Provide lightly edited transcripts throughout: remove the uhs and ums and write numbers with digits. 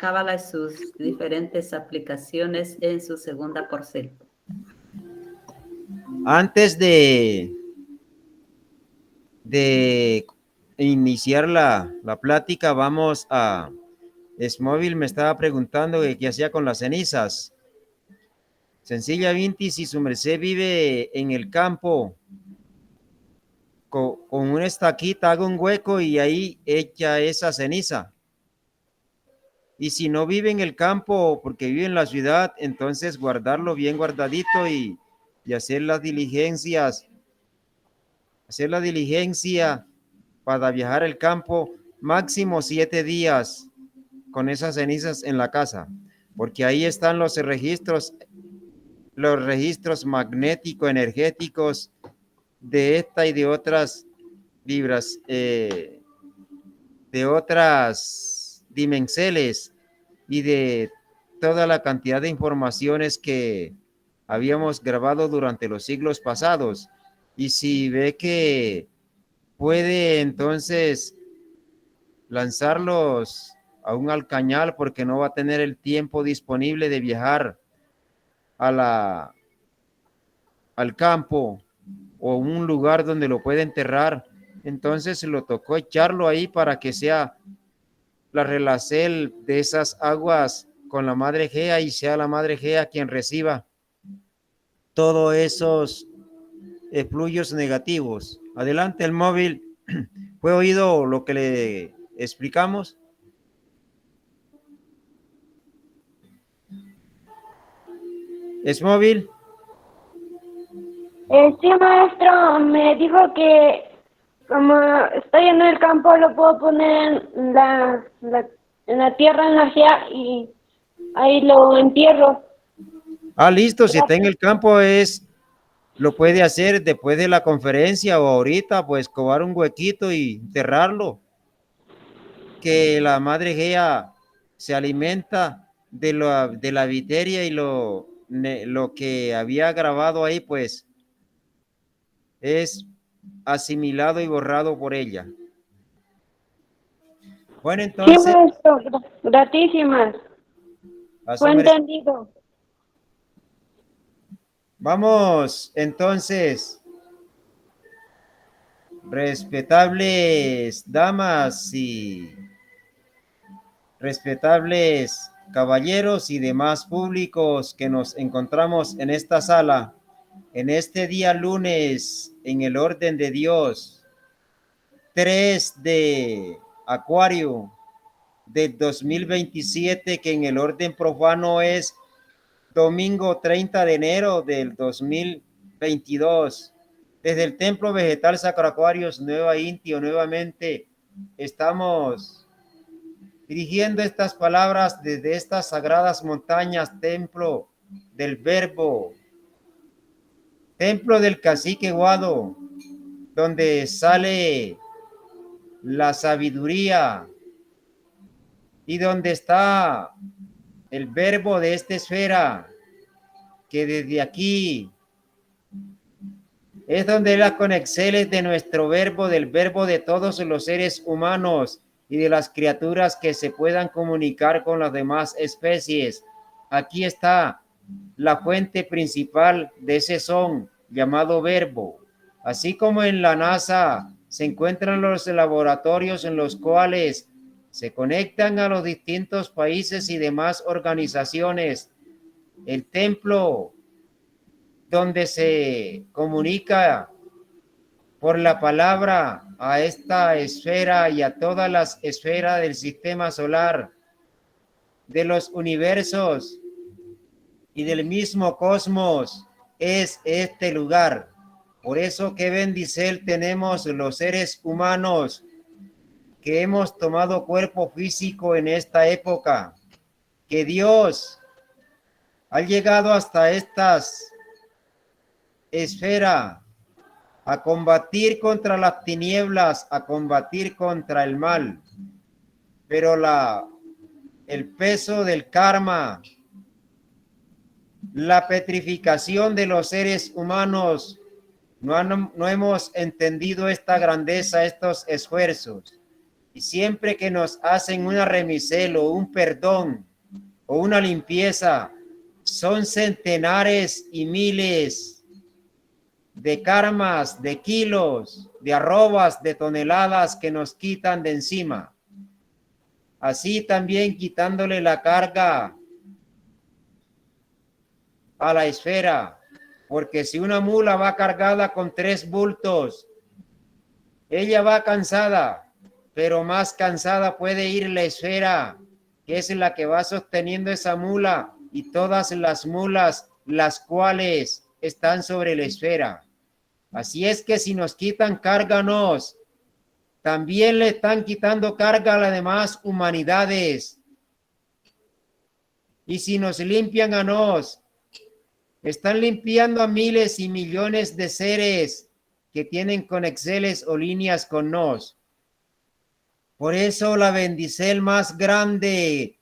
cábala y sus diferentes aplicaciones en su segunda porción. Antes de iniciar la plática, vamos a... Smóvil me estaba preguntando qué hacía con las cenizas. Sencillamente, si su merced vive en el campo, con una estaquita haga un hueco y ahí echa esa ceniza. Y si no vive en el campo porque vive en la ciudad, entonces guardarlo bien guardadito y hacer las diligencias. Hacer la diligencia para viajar al campo máximo 7 días con esas cenizas en la casa, porque ahí están los registros magnéticos, energéticos de esta y de otras vibras, de otras dimensiones y de toda la cantidad de informaciones que habíamos grabado durante los siglos pasados. Y si ve que puede entonces lanzarlos aún al cañal porque no va a tener el tiempo disponible de viajar al campo o un lugar donde lo puede enterrar, entonces lo tocó echarlo ahí para que sea la relacel de esas aguas con la Madre Gea y sea la Madre Gea quien reciba todos esos fluidos negativos. Adelante el móvil. ¿Fue oído lo que le explicamos? ¿Es móvil? Sí, maestro, me dijo que como estoy en el campo lo puedo poner en la tierra, en la gea, y ahí lo entierro. Listo, si está en el campo lo puede hacer después de la conferencia o ahorita, pues cobar un huequito y enterrarlo. Que la Madre Gea se alimenta de la viteria y lo que había grabado ahí, pues es asimilado y borrado por ella. Bueno, entonces... Sí, maestro, gratísimas. Fue entendido. Vamos, entonces, respetables damas y respetables caballeros y demás públicos que nos encontramos en esta sala, en este día lunes, en el orden de Dios, 3 de Acuario del 2027, que en el orden profano es domingo 30 de enero del 2022. Desde el Templo Vegetal Sacro Acuarios Nueva Intio, nuevamente estamos dirigiendo estas palabras desde estas sagradas montañas, templo del Verbo, templo del Cacique Guado, donde sale la sabiduría y donde está el verbo de esta esfera, que desde aquí es donde las conexiones de nuestro verbo, del verbo de todos los seres humanos y de las criaturas que se puedan comunicar con las demás especies. Aquí está la fuente principal de ese son llamado verbo. Así como en la NASA se encuentran los laboratorios en los cuales se conectan a los distintos países y demás organizaciones. El templo donde se comunica por la palabra a esta esfera y a todas las esferas del sistema solar, de los universos y del mismo cosmos, es este lugar. Por eso que bendicel tenemos los seres humanos que hemos tomado cuerpo físico en esta época, que Dios ha llegado hasta estas esfera a combatir contra las tinieblas, a combatir contra el mal, pero el peso del karma, la petrificación de los seres humanos, no hemos entendido esta grandeza, estos esfuerzos. Y siempre que nos hacen una remisel o un perdón o una limpieza, son centenares y miles de karmas, de kilos, de arrobas, de toneladas que nos quitan de encima. Así también quitándole la carga a la esfera, porque si una mula va cargada con 3 bultos, ella va cansada, pero más cansada puede ir la esfera, que es la que va sosteniendo esa mula y todas las mulas, las cuales están sobre la esfera. Así es que si nos quitan cárganos, también le están quitando carga a las demás humanidades. Y si nos limpian a nos, están limpiando a miles y millones de seres que tienen conexiones o líneas con nos. Por eso la bendicel más grande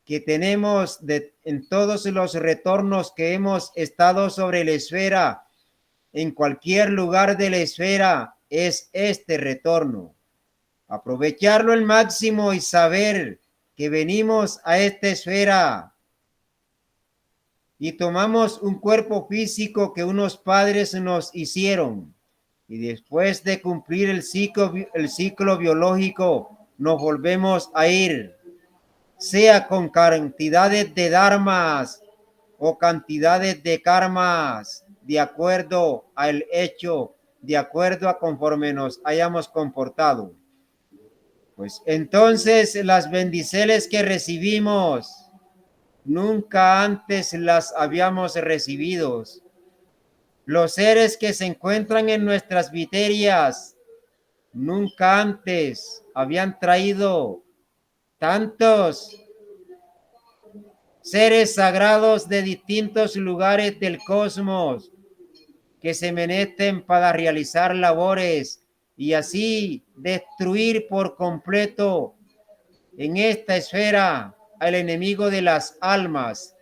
que tenemos en todos los retornos que hemos estado sobre la esfera, en cualquier lugar de la esfera, es este retorno. Aprovecharlo al máximo y saber que venimos a esta esfera y tomamos un cuerpo físico que unos padres nos hicieron. Y después de cumplir el ciclo biológico, nos volvemos a ir, sea con cantidades de dharmas o cantidades de karmas, de acuerdo al hecho, de acuerdo a conforme nos hayamos comportado. Pues entonces las bendiciones que recibimos, nunca antes las habíamos recibido. Los seres que se encuentran en nuestras viterias, nunca antes habían traído tantos seres sagrados de distintos lugares del cosmos que se meten para realizar labores y así destruir por completo en esta esfera al enemigo de las almas,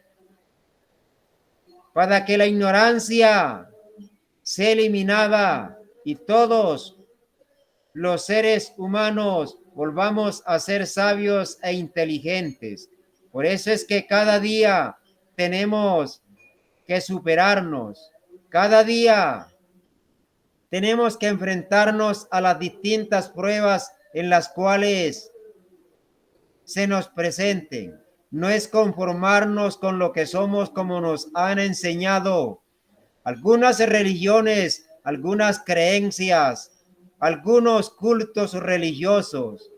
para que la ignorancia sea eliminada y todos los seres humanos volvamos a ser sabios e inteligentes. Por eso es que cada día tenemos que superarnos. Cada día tenemos que enfrentarnos a las distintas pruebas en las cuales se nos presenten. No es conformarnos con lo que somos como nos han enseñado algunas religiones, algunas creencias, algunos cultos religiosos.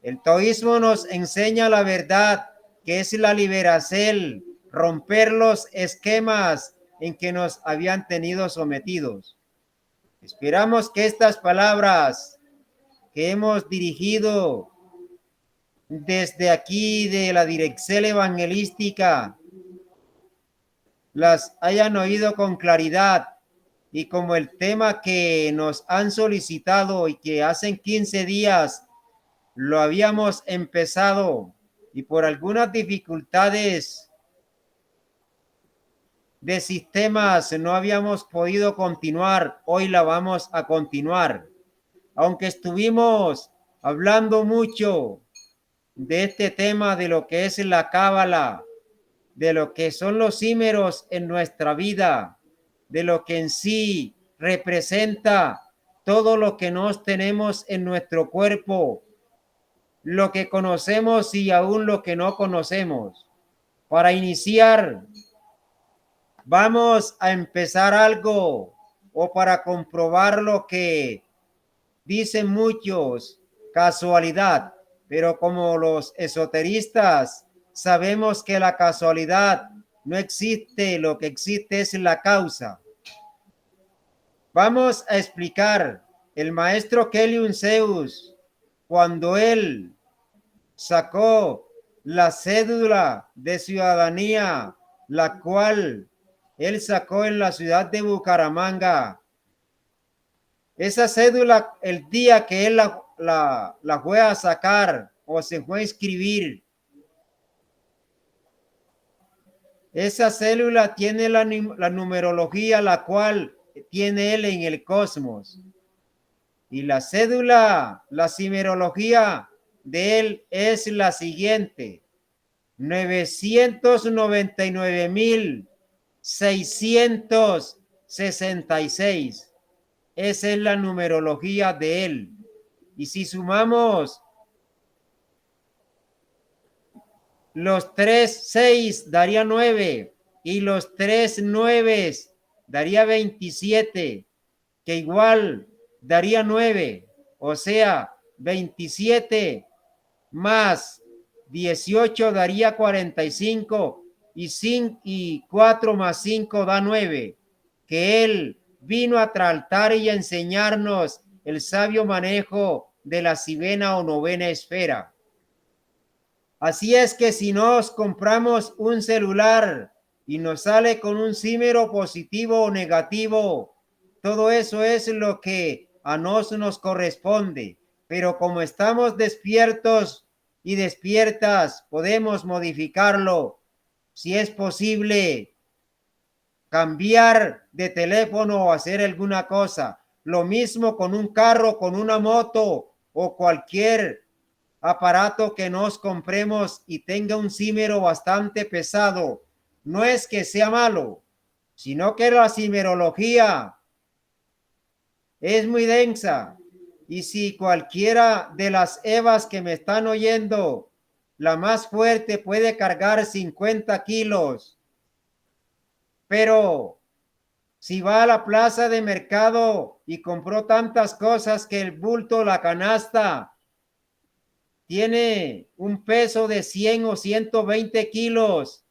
El taoísmo nos enseña la verdad, que es la liberación, romper los esquemas en que nos habían tenido sometidos. Esperamos que estas palabras que hemos dirigido desde aquí de la dirección evangelística las hayan oído con claridad, y como el tema que nos han solicitado y que hace 15 días lo habíamos empezado y por algunas dificultades de sistemas no habíamos podido continuar, hoy la vamos a continuar. Aunque estuvimos hablando mucho de este tema de lo que es la cábala, de lo que son los hímeros en nuestra vida, de lo que en sí representa todo lo que nos tenemos en nuestro cuerpo, lo que conocemos y aún lo que no conocemos. Para iniciar, vamos a empezar algo, o para comprobar lo que dicen muchos, casualidad, pero como los esoteristas sabemos que la casualidad no existe, lo que existe es la causa. Vamos a explicar el maestro Keliun Zeus, cuando él sacó la cédula de ciudadanía, la cual él sacó en la ciudad de Bucaramanga. Esa cédula, el día que él la fue a sacar o se fue a inscribir, esa célula tiene la numerología la cual tiene él en el cosmos. Y la cédula, la cimerología de él es la siguiente: 999,666. Esa es la numerología de él. Y si sumamos los 3 6 daría 9, y los 3 9 daría 27, que igual daría 9, o sea, 27 más 18 daría 45, y 4 más 5 da 9, que él vino a tratar y a enseñarnos el sabio manejo de la sivena o novena esfera. Así es que si nos compramos un celular y nos sale con un símero positivo o negativo, todo eso es lo que a nos corresponde. Pero como estamos despiertos y despiertas, podemos modificarlo. Si es posible, cambiar de teléfono o hacer alguna cosa. Lo mismo con un carro, con una moto o cualquier aparato que nos compremos y tenga un símero bastante pesado. No es que sea malo, sino que la simerología es muy densa. Y si cualquiera de las Evas que me están oyendo, la más fuerte puede cargar 50 kilos, pero si va a la plaza de mercado y compró tantas cosas que el bulto, la canasta, tiene un peso de 100 o 120 kilos,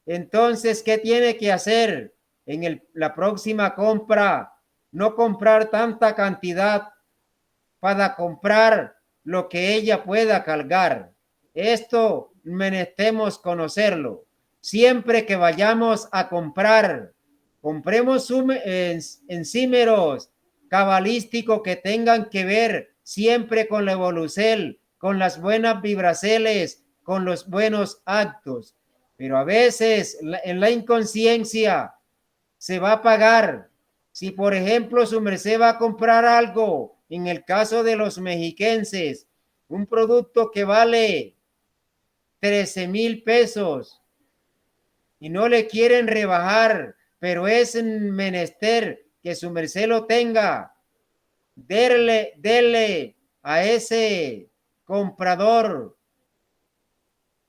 entonces, ¿qué tiene que hacer en la próxima compra? No comprar tanta cantidad para comprar lo que ella pueda cargar. Esto menestemos conocerlo. Siempre que vayamos a comprar, compremos ensímeros cabalísticos que tengan que ver siempre con la evolución, con las buenas vibraciones, con los buenos actos. Pero a veces en la inconsciencia se va a pagar. Si por ejemplo su merced va a comprar algo, en el caso de los mexiquenses, un producto que vale 13,000 pesos y no le quieren rebajar, pero es menester que su merced lo tenga, dele a ese comprador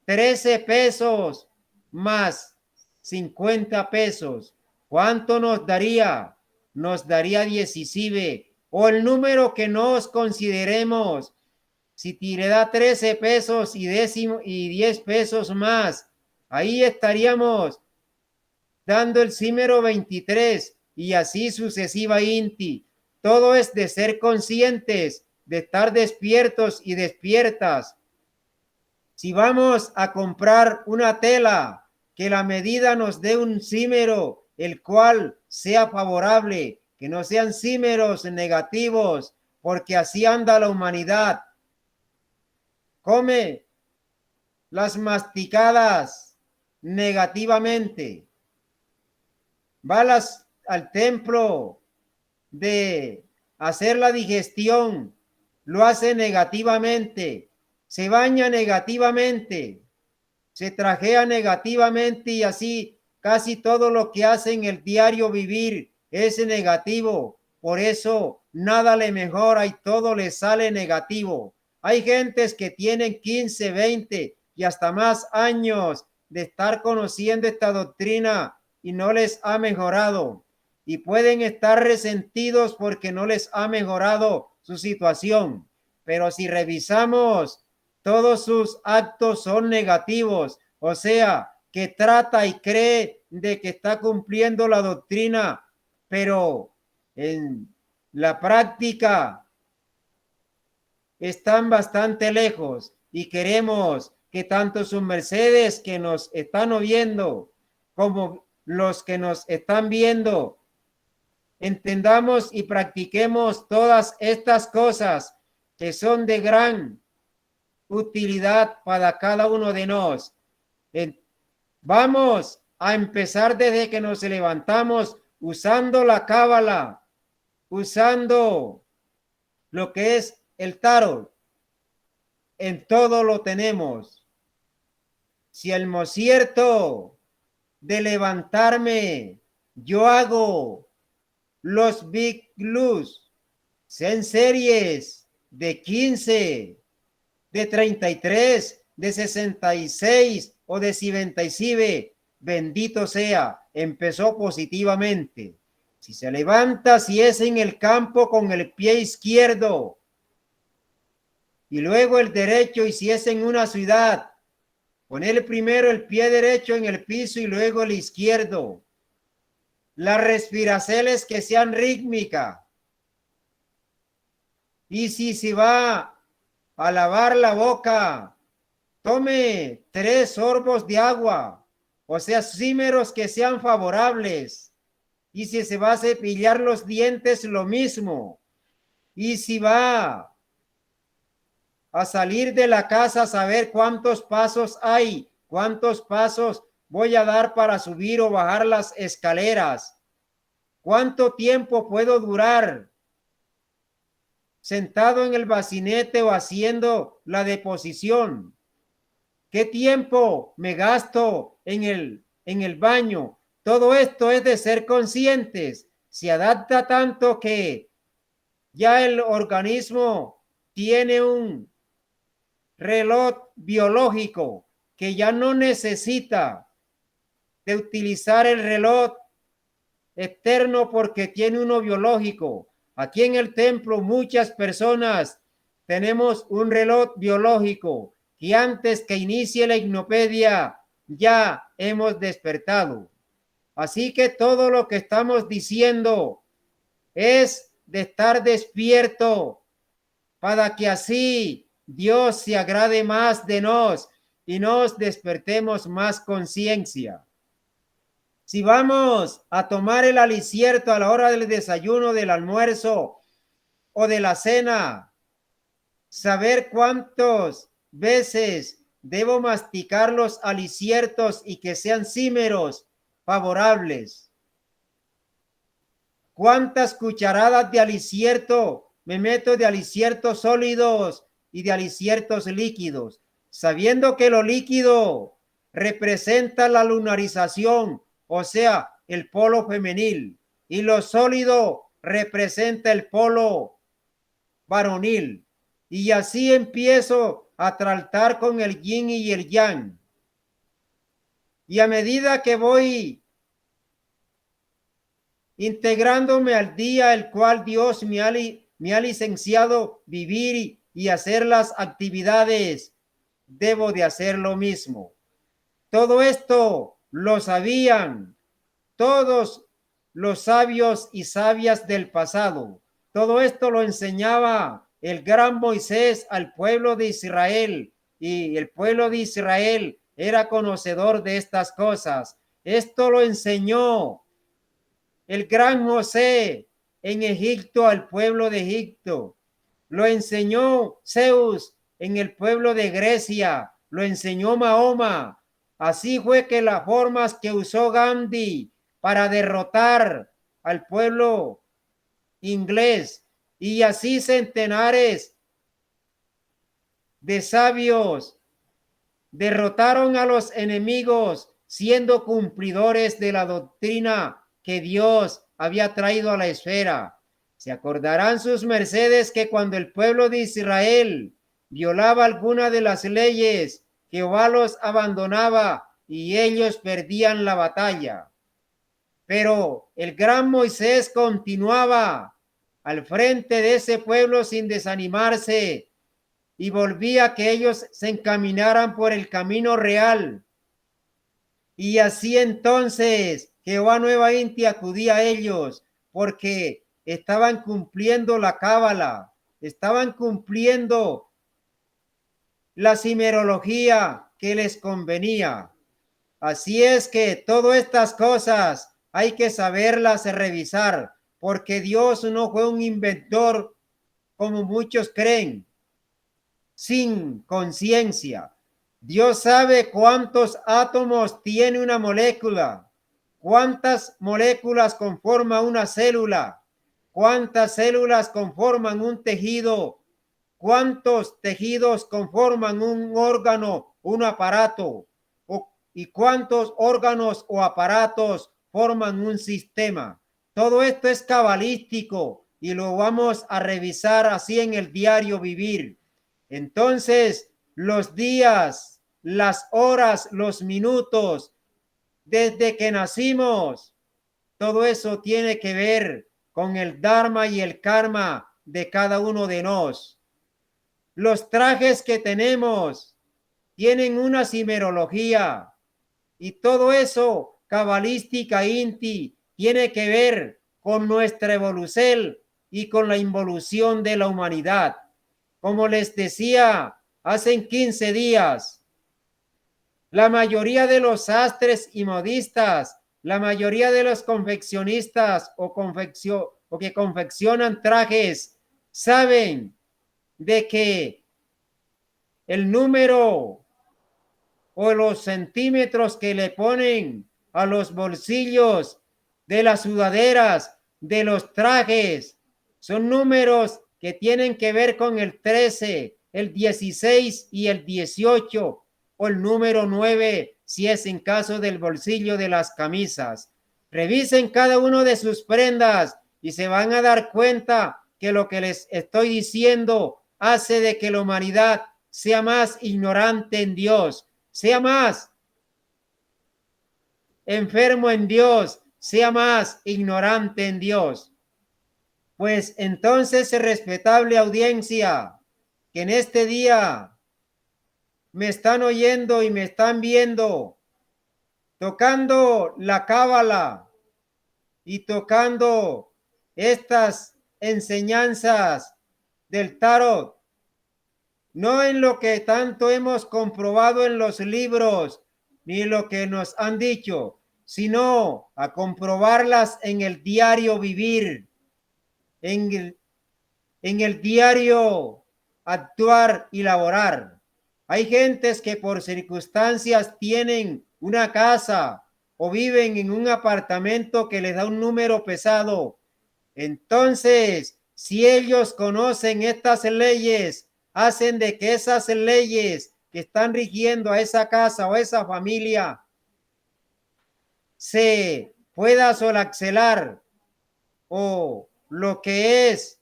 13 pesos más 50 pesos. ¿Cuánto nos daría? Nos daría 17, o el número que nos consideremos. Si te da 13 pesos y 10 pesos más, ahí estaríamos dando el símero 23 y así sucesiva inti. Todo es de ser conscientes, de estar despiertos y despiertas. Si vamos a comprar una tela, que la medida nos dé un símero, el cual sea favorable, que no sean símeros negativos, porque así anda la humanidad. Come las masticadas negativamente. Va al templo de hacer la digestión, lo hace negativamente. Se baña negativamente, se trajea negativamente y así casi todo lo que hace en el diario vivir es negativo. Por eso nada le mejora y todo le sale negativo. Hay gentes que tienen 15, 20 y hasta más años de estar conociendo esta doctrina y no les ha mejorado. Y pueden estar resentidos porque no les ha mejorado su situación. Pero si revisamos, todos sus actos son negativos, o sea, que trata y cree de que está cumpliendo la doctrina, pero en la práctica están bastante lejos y queremos que tanto sus mercedes que nos están oyendo como los que nos están viendo entendamos y practiquemos todas estas cosas que son de gran utilidad para cada uno de nosotros. Vamos a empezar desde que nos levantamos usando la cábala, usando lo que es el tarot. En todo lo tenemos. Si el mocierto de levantarme, yo hago los Big Blues, sean series de 15, de 33, de 66 o de 77, bendito sea, empezó positivamente. Si se levanta, si es en el campo con el pie izquierdo y luego el derecho, y si es en una ciudad, poner primero el pie derecho en el piso y luego el izquierdo. Las respiraciones que sean rítmicas. Y si se va a lavar la boca, tome 3 sorbos de agua, o sea, símeros que sean favorables. Y si se va a cepillar los dientes, lo mismo. Y si va a salir de la casa, saber cuántos pasos hay, cuántos pasos voy a dar para subir o bajar las escaleras, cuánto tiempo puedo durar sentado en el bacinete o haciendo la deposición, qué tiempo me gasto en el baño. Todo esto es de ser conscientes. Se adapta tanto que ya el organismo tiene un reloj biológico que ya no necesita de utilizar el reloj externo porque tiene uno biológico. Aquí en el templo muchas personas tenemos un reloj biológico que antes que inicie la hipnopedia ya hemos despertado. Así que todo lo que estamos diciendo es de estar despierto para que así Dios se agrade más de nos y nos despertemos más conciencia. Si vamos a tomar el alicierto a la hora del desayuno, del almuerzo o de la cena, saber cuántas veces debo masticar los aliciertos y que sean símeros favorables. ¿Cuántas cucharadas de alicierto me meto de aliciertos sólidos y de aliciertos líquidos? Sabiendo que lo líquido representa la lunarización, o sea, el polo femenil, y lo sólido representa el polo varonil. Y así empiezo a tratar con el yin y el yang. Y a medida que voy integrándome al día el cual Dios me ha licenciado vivir y hacer las actividades, debo de hacer lo mismo. Todo esto lo sabían todos los sabios y sabias del pasado. Todo esto lo enseñaba el gran Moisés al pueblo de Israel, y el pueblo de Israel era conocedor de estas cosas. Esto lo enseñó el gran José en Egipto al pueblo de Egipto. Lo enseñó Zeus en el pueblo de Grecia. Lo enseñó Mahoma. Así fue que las formas que usó Gandhi para derrotar al pueblo inglés, y así centenares de sabios derrotaron a los enemigos siendo cumplidores de la doctrina que Dios había traído a la esfera. Se acordarán sus mercedes que cuando el pueblo de Israel violaba alguna de las leyes, Jehová los abandonaba y ellos perdían la batalla. Pero el gran Moisés continuaba al frente de ese pueblo sin desanimarse y volvía a que ellos se encaminaran por el camino real. Y así entonces Jehová nuevamente acudía a ellos porque estaban cumpliendo la cábala, estaban cumpliendo la simerología que les convenía. Así es que todas estas cosas hay que saberlas revisar, porque Dios no fue un inventor como muchos creen, sin conciencia. Dios sabe cuántos átomos tiene una molécula, cuántas moléculas conforma una célula. cuántas células conforman un tejido, cuántos tejidos conforman un órgano, un aparato, y cuántos órganos o aparatos forman un sistema. Todo esto es cabalístico y lo vamos a revisar así en el diario vivir. Entonces, los días, las horas, los minutos, desde que nacimos, todo eso tiene que ver con el dharma y el karma de cada uno de nosotros. Los trajes que tenemos tienen una simerología y todo eso, cabalística Inti, tiene que ver con nuestra evolución y con la involución de la humanidad. Como les decía hace 15 días, la mayoría de los sastres y modistas, la mayoría de los confeccionistas o que confeccionan trajes, saben de que el número o los centímetros que le ponen a los bolsillos de las sudaderas, de los trajes, son números que tienen que ver con el 13, el 16 y el 18, o el número 9, si es en caso del bolsillo de las camisas. Revisen cada uno de sus prendas y se van a dar cuenta que lo que les estoy diciendo hace de que la humanidad sea más ignorante en Dios, sea más enfermo en Dios, sea más ignorante en Dios. Pues entonces, respetable audiencia, que en este día me están oyendo y me están viendo, tocando la cábala y tocando estas enseñanzas del tarot, no en lo que tanto hemos comprobado en los libros, ni lo que nos han dicho, sino a comprobarlas en el diario vivir, en el diario actuar y laborar. Hay gentes que por circunstancias tienen una casa o viven en un apartamento que les da un número pesado. Entonces, si ellos conocen estas leyes, hacen de que esas leyes que están rigiendo a esa casa o a esa familia se pueda solaxelar, o lo que es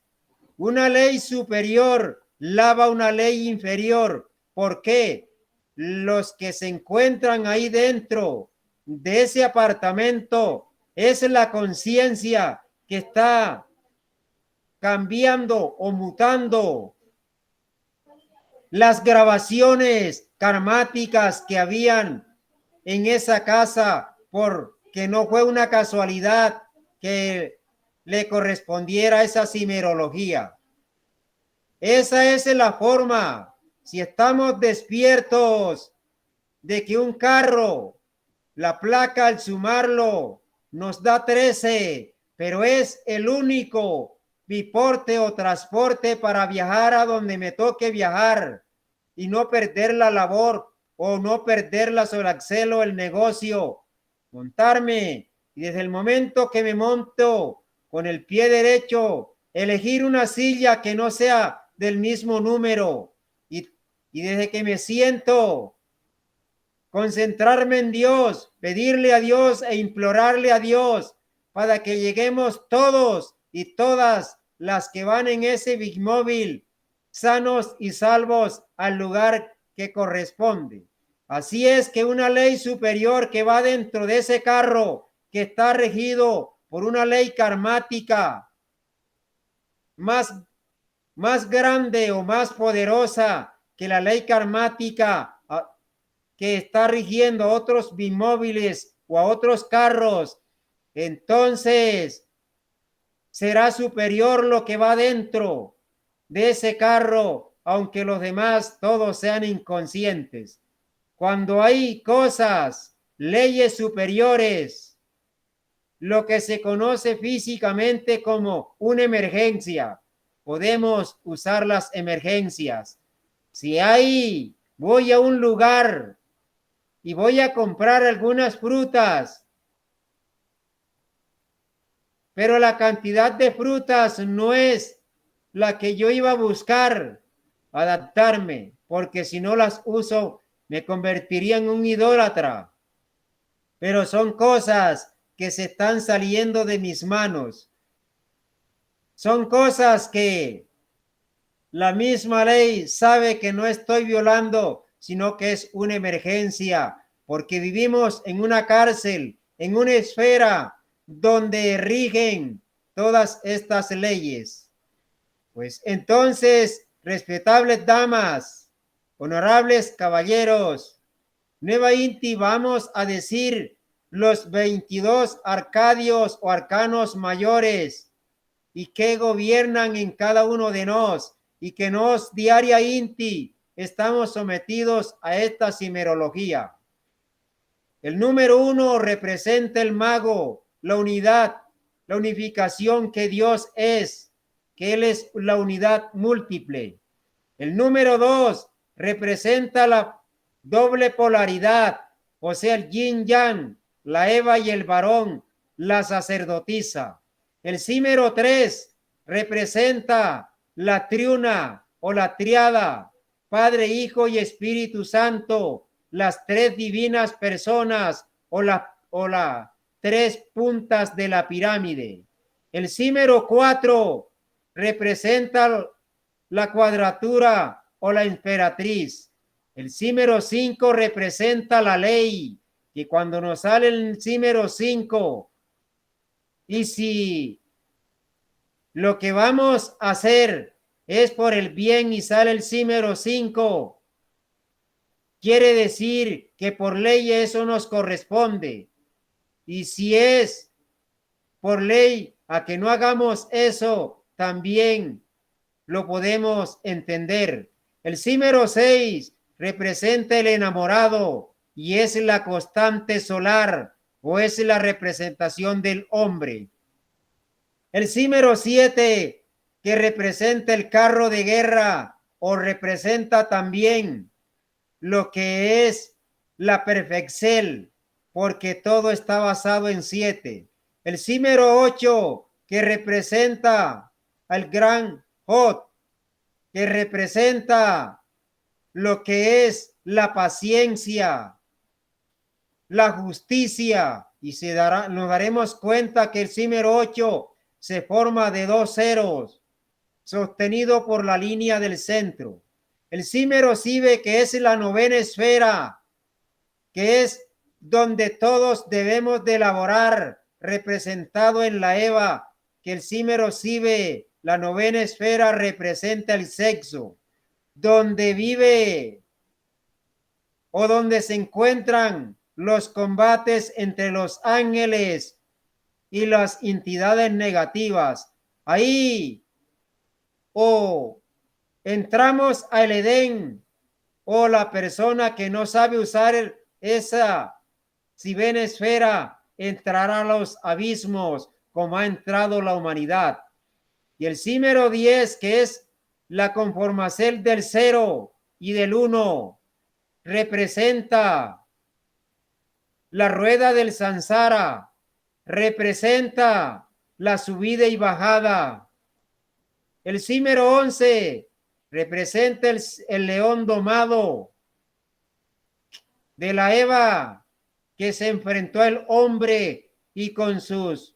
una ley superior lava una ley inferior. ¿Por qué? Los que se encuentran ahí dentro de ese apartamento es la conciencia que está cambiando o mutando las grabaciones karmáticas que habían en esa casa, porque no fue una casualidad que le correspondiera esa simerología. Esa es la forma, si estamos despiertos, de que un carro, la placa al sumarlo nos da 13, pero es el único biporte o transporte para viajar a donde me toque viajar y no perder la labor o no perder la solaxelo, el negocio, montarme, y desde el momento que me monto con el pie derecho, elegir una silla que no sea del mismo número, y desde que me siento, concentrarme en Dios, pedirle a Dios e implorarle a Dios para que lleguemos todos y todas las que van en ese Big Móvil sanos y salvos al lugar que corresponde. Así es que una ley superior que va dentro de ese carro que está regido por una ley karmática más grande o más poderosa que la ley karmática que está rigiendo a otros bimóviles o a otros carros, entonces será superior lo que va dentro de ese carro, aunque los demás todos sean inconscientes. Cuando hay cosas, leyes superiores, lo que se conoce físicamente como una emergencia, podemos usar las emergencias. Si voy a un lugar y voy a comprar algunas frutas pero la cantidad de frutas no es la que yo iba a buscar adaptarme, porque si no las uso, me convertiría en un idólatra. Pero son cosas que se están saliendo de mis manos. Son cosas que la misma ley sabe que no estoy violando, sino que es una emergencia, porque vivimos en una cárcel, en una esfera donde rigen todas estas leyes. Pues entonces, respetables damas, honorables caballeros, Nueva Inti, vamos a decir los 22 arcadios o arcanos mayores y que gobiernan en cada uno de nos y que nos diaria Inti estamos sometidos a esta cimerología. El número 1 representa el mago, la unidad, la unificación que Dios es, que Él es la unidad múltiple. El número 2 representa la doble polaridad, o sea, el yin yang, la Eva y el varón, la sacerdotisa. El número 3 representa la triuna o la triada, Padre, Hijo y Espíritu Santo, las tres divinas personas o las tres puntas de la pirámide. El número 4 representa la cuadratura o la emperatriz. El número 5 representa la ley, que cuando nos sale el número 5, y si lo que vamos a hacer es por el bien y sale el número 5, quiere decir que por ley eso nos corresponde. Y si es por ley a que no hagamos eso, también lo podemos entender. El número 6 representa el enamorado y es la constante solar o es la representación del hombre. El número 7 que representa el carro de guerra o representa también lo que es la perfección, porque todo está basado en 7. El número 8 que representa al gran Hot, que representa lo que es la paciencia, la justicia, y nos daremos cuenta que el número 8 se forma de 2 ceros, sostenido por la línea del centro. El número 7, que es la novena esfera, que es donde todos debemos de elaborar, representado en la Eva, que el número 7, la novena esfera, representa el sexo, donde vive o donde se encuentran los combates entre los ángeles y las entidades negativas. Ahí o entramos al Edén, o la persona que no sabe usar esa esfera entrará a los abismos como ha entrado la humanidad. Y el número 10, que es la conformación del 0 y del 1, representa la rueda del samsara, representa la subida y bajada. El número 11 representa el león domado de la Eva que se enfrentó al hombre y con sus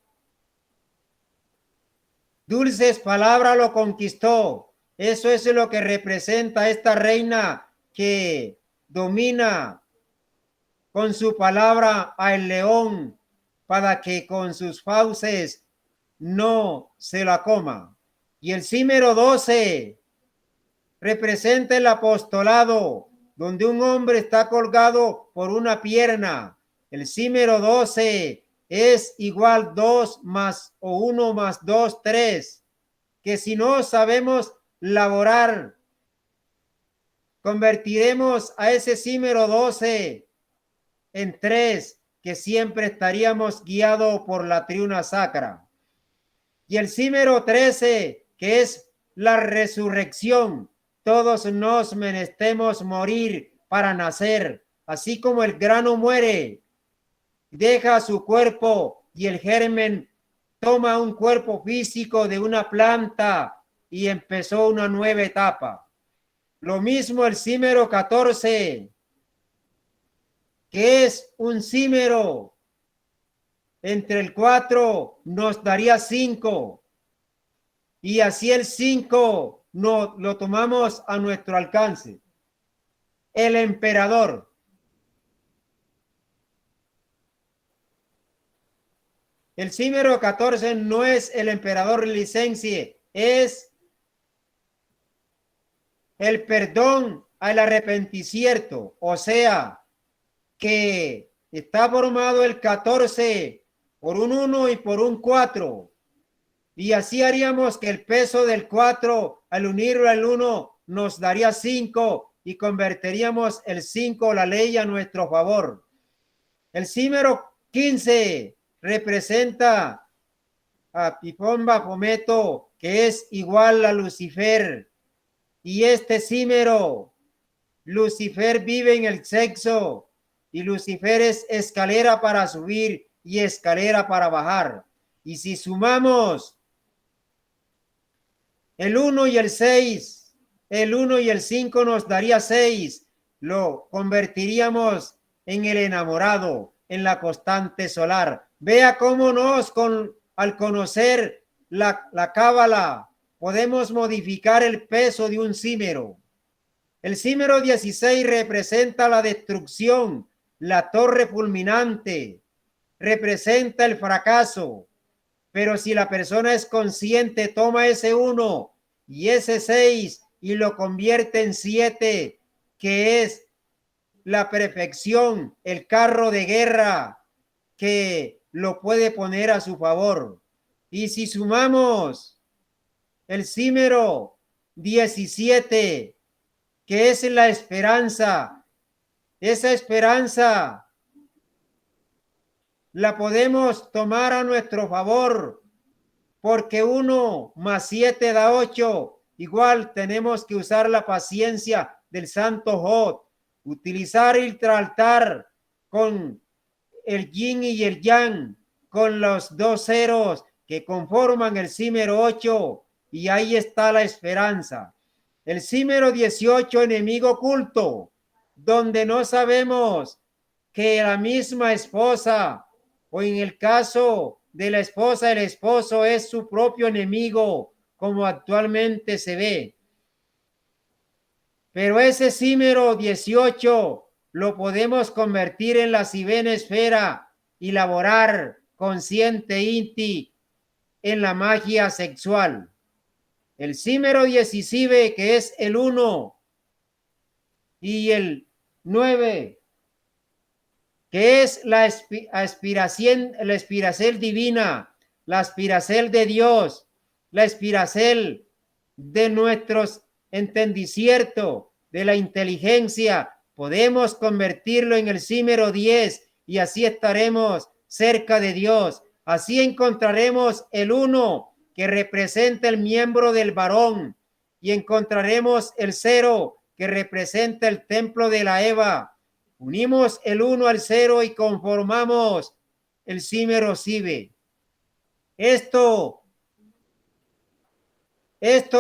dulces palabras lo conquistó. Eso es lo que representa esta reina que domina con su palabra al león para que con sus fauces no se la coma. Y el número 12 representa el apostolado, donde un hombre está colgado por una pierna. El número 12 es igual 2 más o 1 más 2, 3. Que si no sabemos laborar, convertiremos a ese número 12 en 3, que siempre estaríamos guiados por la triuna sacra. Y el número 13, que es la resurrección. Todos nos menestemos morir para nacer, así como el grano muere, deja su cuerpo y el germen toma un cuerpo físico de una planta y empezó una nueva etapa. Lo mismo el símero 14, que es un símero entre el 4 nos daría 5. Y así el 5 no, lo tomamos a nuestro alcance. El emperador. El símero 14 no es el emperador licencie, es el perdón al arrepentimiento. O sea, que está formado el 14 por un 1 y por un 4. Y así haríamos que el peso del 4 al unirlo al 1 nos daría 5 y convertiríamos el 5, la ley, a nuestro favor. El símero 15 representa a Pifón Baphometo, que es igual a Lucifer. Y este símero, Lucifer vive en el sexo y Lucifer es escalera para subir y escalera para bajar. Y si sumamos el 1 y el 6, el 1 y el 5 nos daría 6. Lo convertiríamos en el enamorado, en la constante solar. Vea cómo al conocer la cábala podemos modificar el peso de un símero. El símero 16 representa la destrucción, la torre fulminante, representa el fracaso. Pero si la persona es consciente, toma ese 1 y ese 6 y lo convierte en 7, que es la perfección, el carro de guerra que lo puede poner a su favor. Y si sumamos el símero 17, que es la esperanza, esa esperanza la podemos tomar a nuestro favor, porque 1 más 7 da 8. Igual tenemos que usar la paciencia del santo Job, utilizar el altar con el yin y el yang, con los 2 ceros que conforman el símero 8, y ahí está la esperanza. El símero 18, enemigo oculto, donde no sabemos que la misma esposa, o en el caso de la esposa, el esposo es su propio enemigo, como actualmente se ve. Pero ese símero 18 lo podemos convertir en la Sibena esfera y laborar consciente inti en la magia sexual. El símero 17, que es el 1, y el 9, que es la aspiración divina, la aspiración de Dios, la aspiración de nuestros entendimientos, de la inteligencia. Podemos convertirlo en el símero 10 y así estaremos cerca de Dios. Así encontraremos el 1, que representa el miembro del varón, y encontraremos el 0, que representa el templo de la Eva. Unimos el 1 al 0 y conformamos el símero Sibe. Esto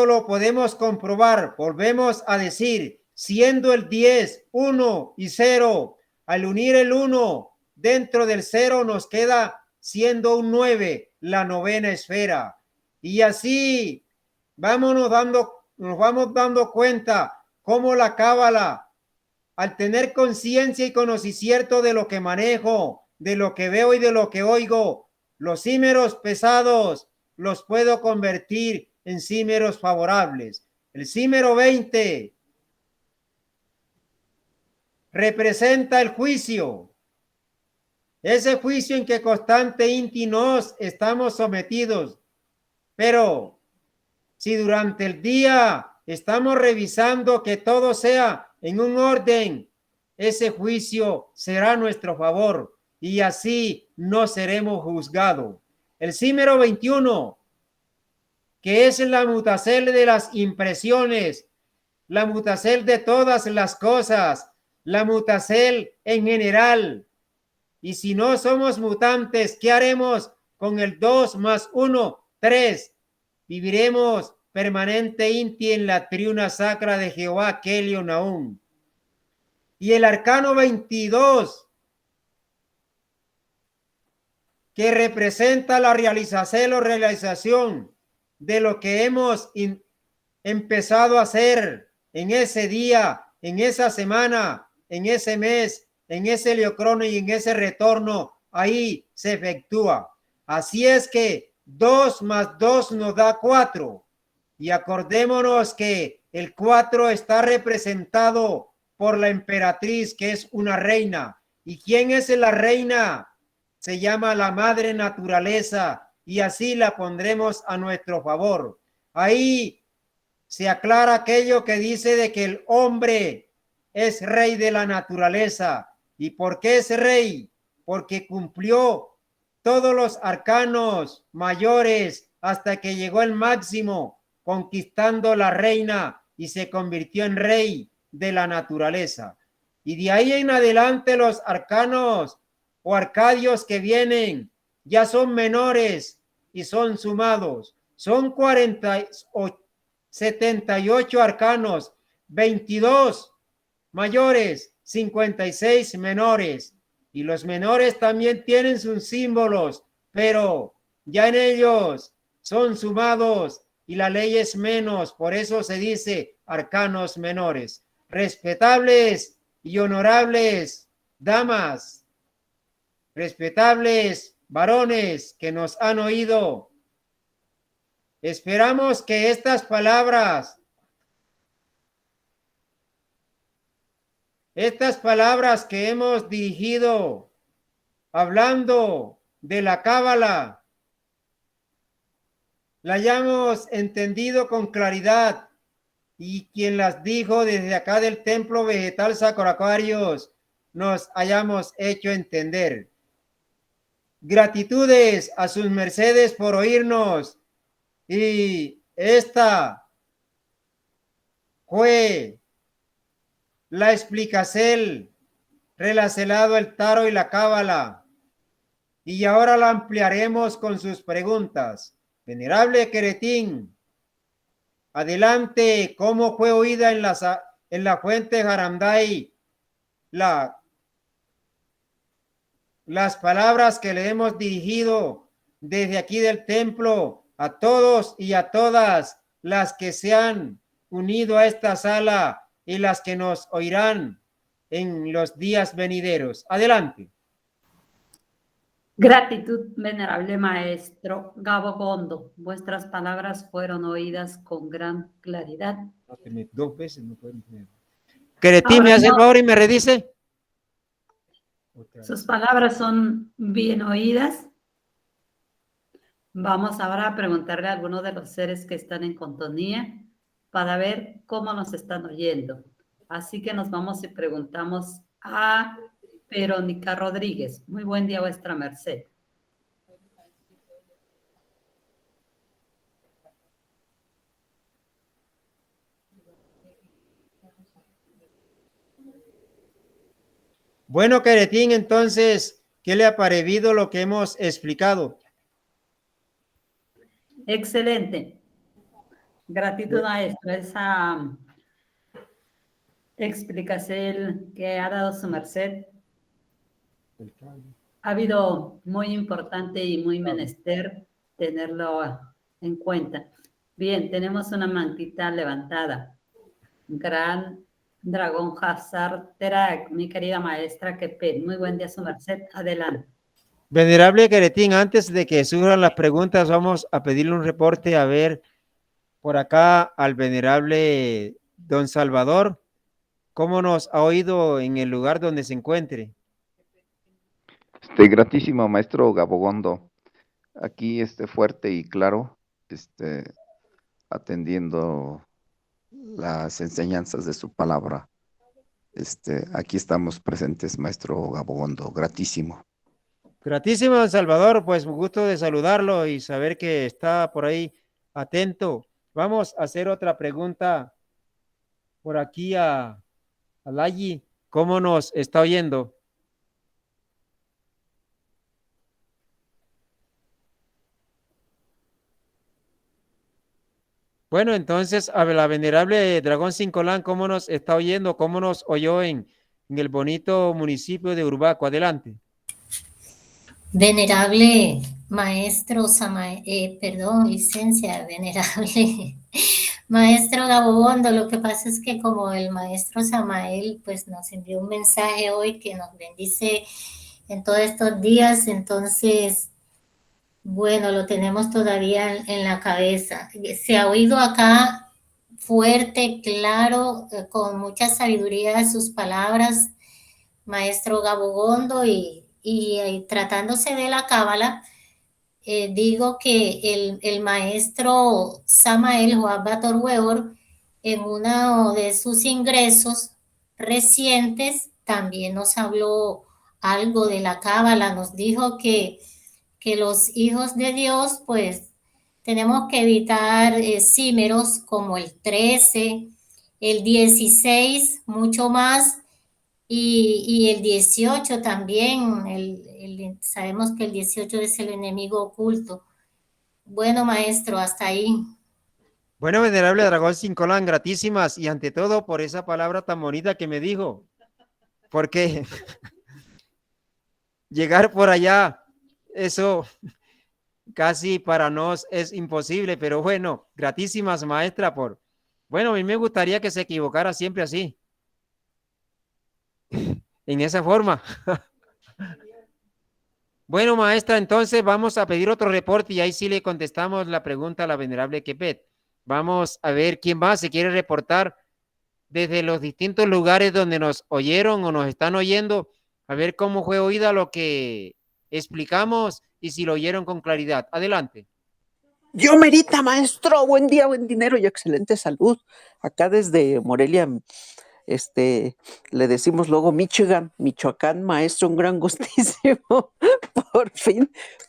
lo podemos comprobar. Volvemos a decir, siendo el 10, 1 y 0, al unir el 1 dentro del 0 nos queda siendo un 9, la novena esfera. Y así nos vamos dando cuenta cómo la cábala, al tener conciencia y conocimiento de lo que manejo, de lo que veo y de lo que oigo, los símeros pesados los puedo convertir en símeros favorables. El símero 20 representa el juicio, ese juicio en que constante inti nos estamos sometidos. Pero si durante el día estamos revisando que todo sea en un orden, ese juicio será a nuestro favor y así no seremos juzgados. El símero 21, que es la mutacel de las impresiones, la mutacel de todas las cosas, la mutacel en general. Y si no somos mutantes, ¿qué haremos con el 2 más 1, 3. Viviremos permanente inti en la triuna sacra de Jehová, Kelio Naum. Y el arcano 22, que representa la realización de lo que hemos empezado a hacer en ese día, en esa semana, en ese mes, en ese heliocrono y en ese retorno, ahí se efectúa. Así es que 2 más 2 nos da 4. Y acordémonos que el 4 está representado por la emperatriz, que es una reina. ¿Y quién es la reina? Se llama la madre naturaleza, y así la pondremos a nuestro favor. Ahí se aclara aquello que dice de que el hombre es rey de la naturaleza. ¿Y por qué es rey? Porque cumplió todos los arcanos mayores hasta que llegó el máximo, conquistando la reina y se convirtió en rey de la naturaleza. Y de ahí en adelante los arcanos o arcadios que vienen ya son menores y son sumados. Son 78 arcanos, 22 mayores, 56 menores. Y los menores también tienen sus símbolos, pero ya en ellos son sumados y la ley es menos. Por eso se dice arcanos menores. Respetables y honorables damas, respetables varones que nos han oído, esperamos que estas palabras que hemos dirigido hablando de la cábala, la hayamos entendido con claridad, y quien las dijo desde acá del templo vegetal Sacoracuarios nos hayamos hecho entender. Gratitudes a sus mercedes por oírnos, y esta fue la explicación relacionado al tarot y la cábala, y ahora la ampliaremos con sus preguntas. Venerable Queretín, adelante. ¿Cómo fue oída en la fuente Jaramday las palabras que le hemos dirigido desde aquí del templo a todos y a todas las que se han unido a esta sala y las que nos oirán en los días venideros? Adelante. Gratitud, venerable maestro Gabo Gondo. Vuestras palabras fueron oídas con gran claridad. Dos veces no pueden creer. Queretín, ¿me hace el favor y me redice? Sus palabras son bien oídas. Vamos ahora a preguntarle a algunos de los seres que están en sintonía para ver cómo nos están oyendo. Así que nos vamos y preguntamos a Verónica Rodríguez. Muy buen día, vuestra merced. Bueno, Queretín, entonces, ¿qué le ha parecido lo que hemos explicado? Excelente. Gratitud, maestro. Esa explicación que ha dado su merced ha habido muy importante y muy menester tenerlo en cuenta. Bien, tenemos una mantita levantada. Gran Dragón Hazard Terak, mi querida maestra Kepet. Muy buen día, su merced. Adelante. Venerable Queretín, antes de que surjan las preguntas, vamos a pedirle un reporte, a ver, por acá al venerable don Salvador, ¿cómo nos ha oído en el lugar donde se encuentre? Gratísimo, maestro Gabogondo. Aquí, fuerte y claro, atendiendo las enseñanzas de su palabra. Aquí estamos presentes, maestro Gabogondo. Gratísimo. Gratísimo, don Salvador, pues un gusto de saludarlo y saber que está por ahí atento. Vamos a hacer otra pregunta por aquí a Layi. ¿Cómo nos está oyendo? Bueno, entonces, a ver, la venerable Dragón Cincolán, ¿cómo nos está oyendo? ¿Cómo nos oyó en el bonito municipio de Urbaco? Adelante. Venerable maestro perdón, licencia, venerable maestro Gabogondo, lo que pasa es que como el maestro Samael pues nos envió un mensaje hoy que nos bendice en todos estos días, entonces, bueno, lo tenemos todavía en la cabeza. Se ha oído acá fuerte, claro, con mucha sabiduría sus palabras, maestro Gabogondo, y tratándose de la cábala, digo que el maestro Samael Joab Bator Weor, en uno de sus ingresos recientes, también nos habló algo de la cábala, nos dijo que los hijos de Dios, pues, tenemos que evitar símeros como el 13, el 16, mucho más, y el 18 también, sabemos que el 18 es el enemigo oculto. Bueno, maestro, hasta ahí. Bueno, venerable Dragón Cincolán, gratísimas y ante todo por esa palabra tan bonita que me dijo, porque llegar por allá, eso casi para nos es imposible, pero bueno, gratísimas maestra por, bueno, a mí me gustaría que se equivocara siempre así, en esa forma. Bueno, maestra, entonces vamos a pedir otro reporte y ahí sí le contestamos la pregunta a la venerable Kepet. Vamos a ver quién más se quiere reportar desde los distintos lugares donde nos oyeron o nos están oyendo, a ver cómo fue oída lo que explicamos y si lo oyeron con claridad. Adelante. Yo merita, maestro, buen día, buen dinero y excelente salud. Acá desde Morelia, le decimos luego Michigan, Michoacán, maestro, un gran gustísimo.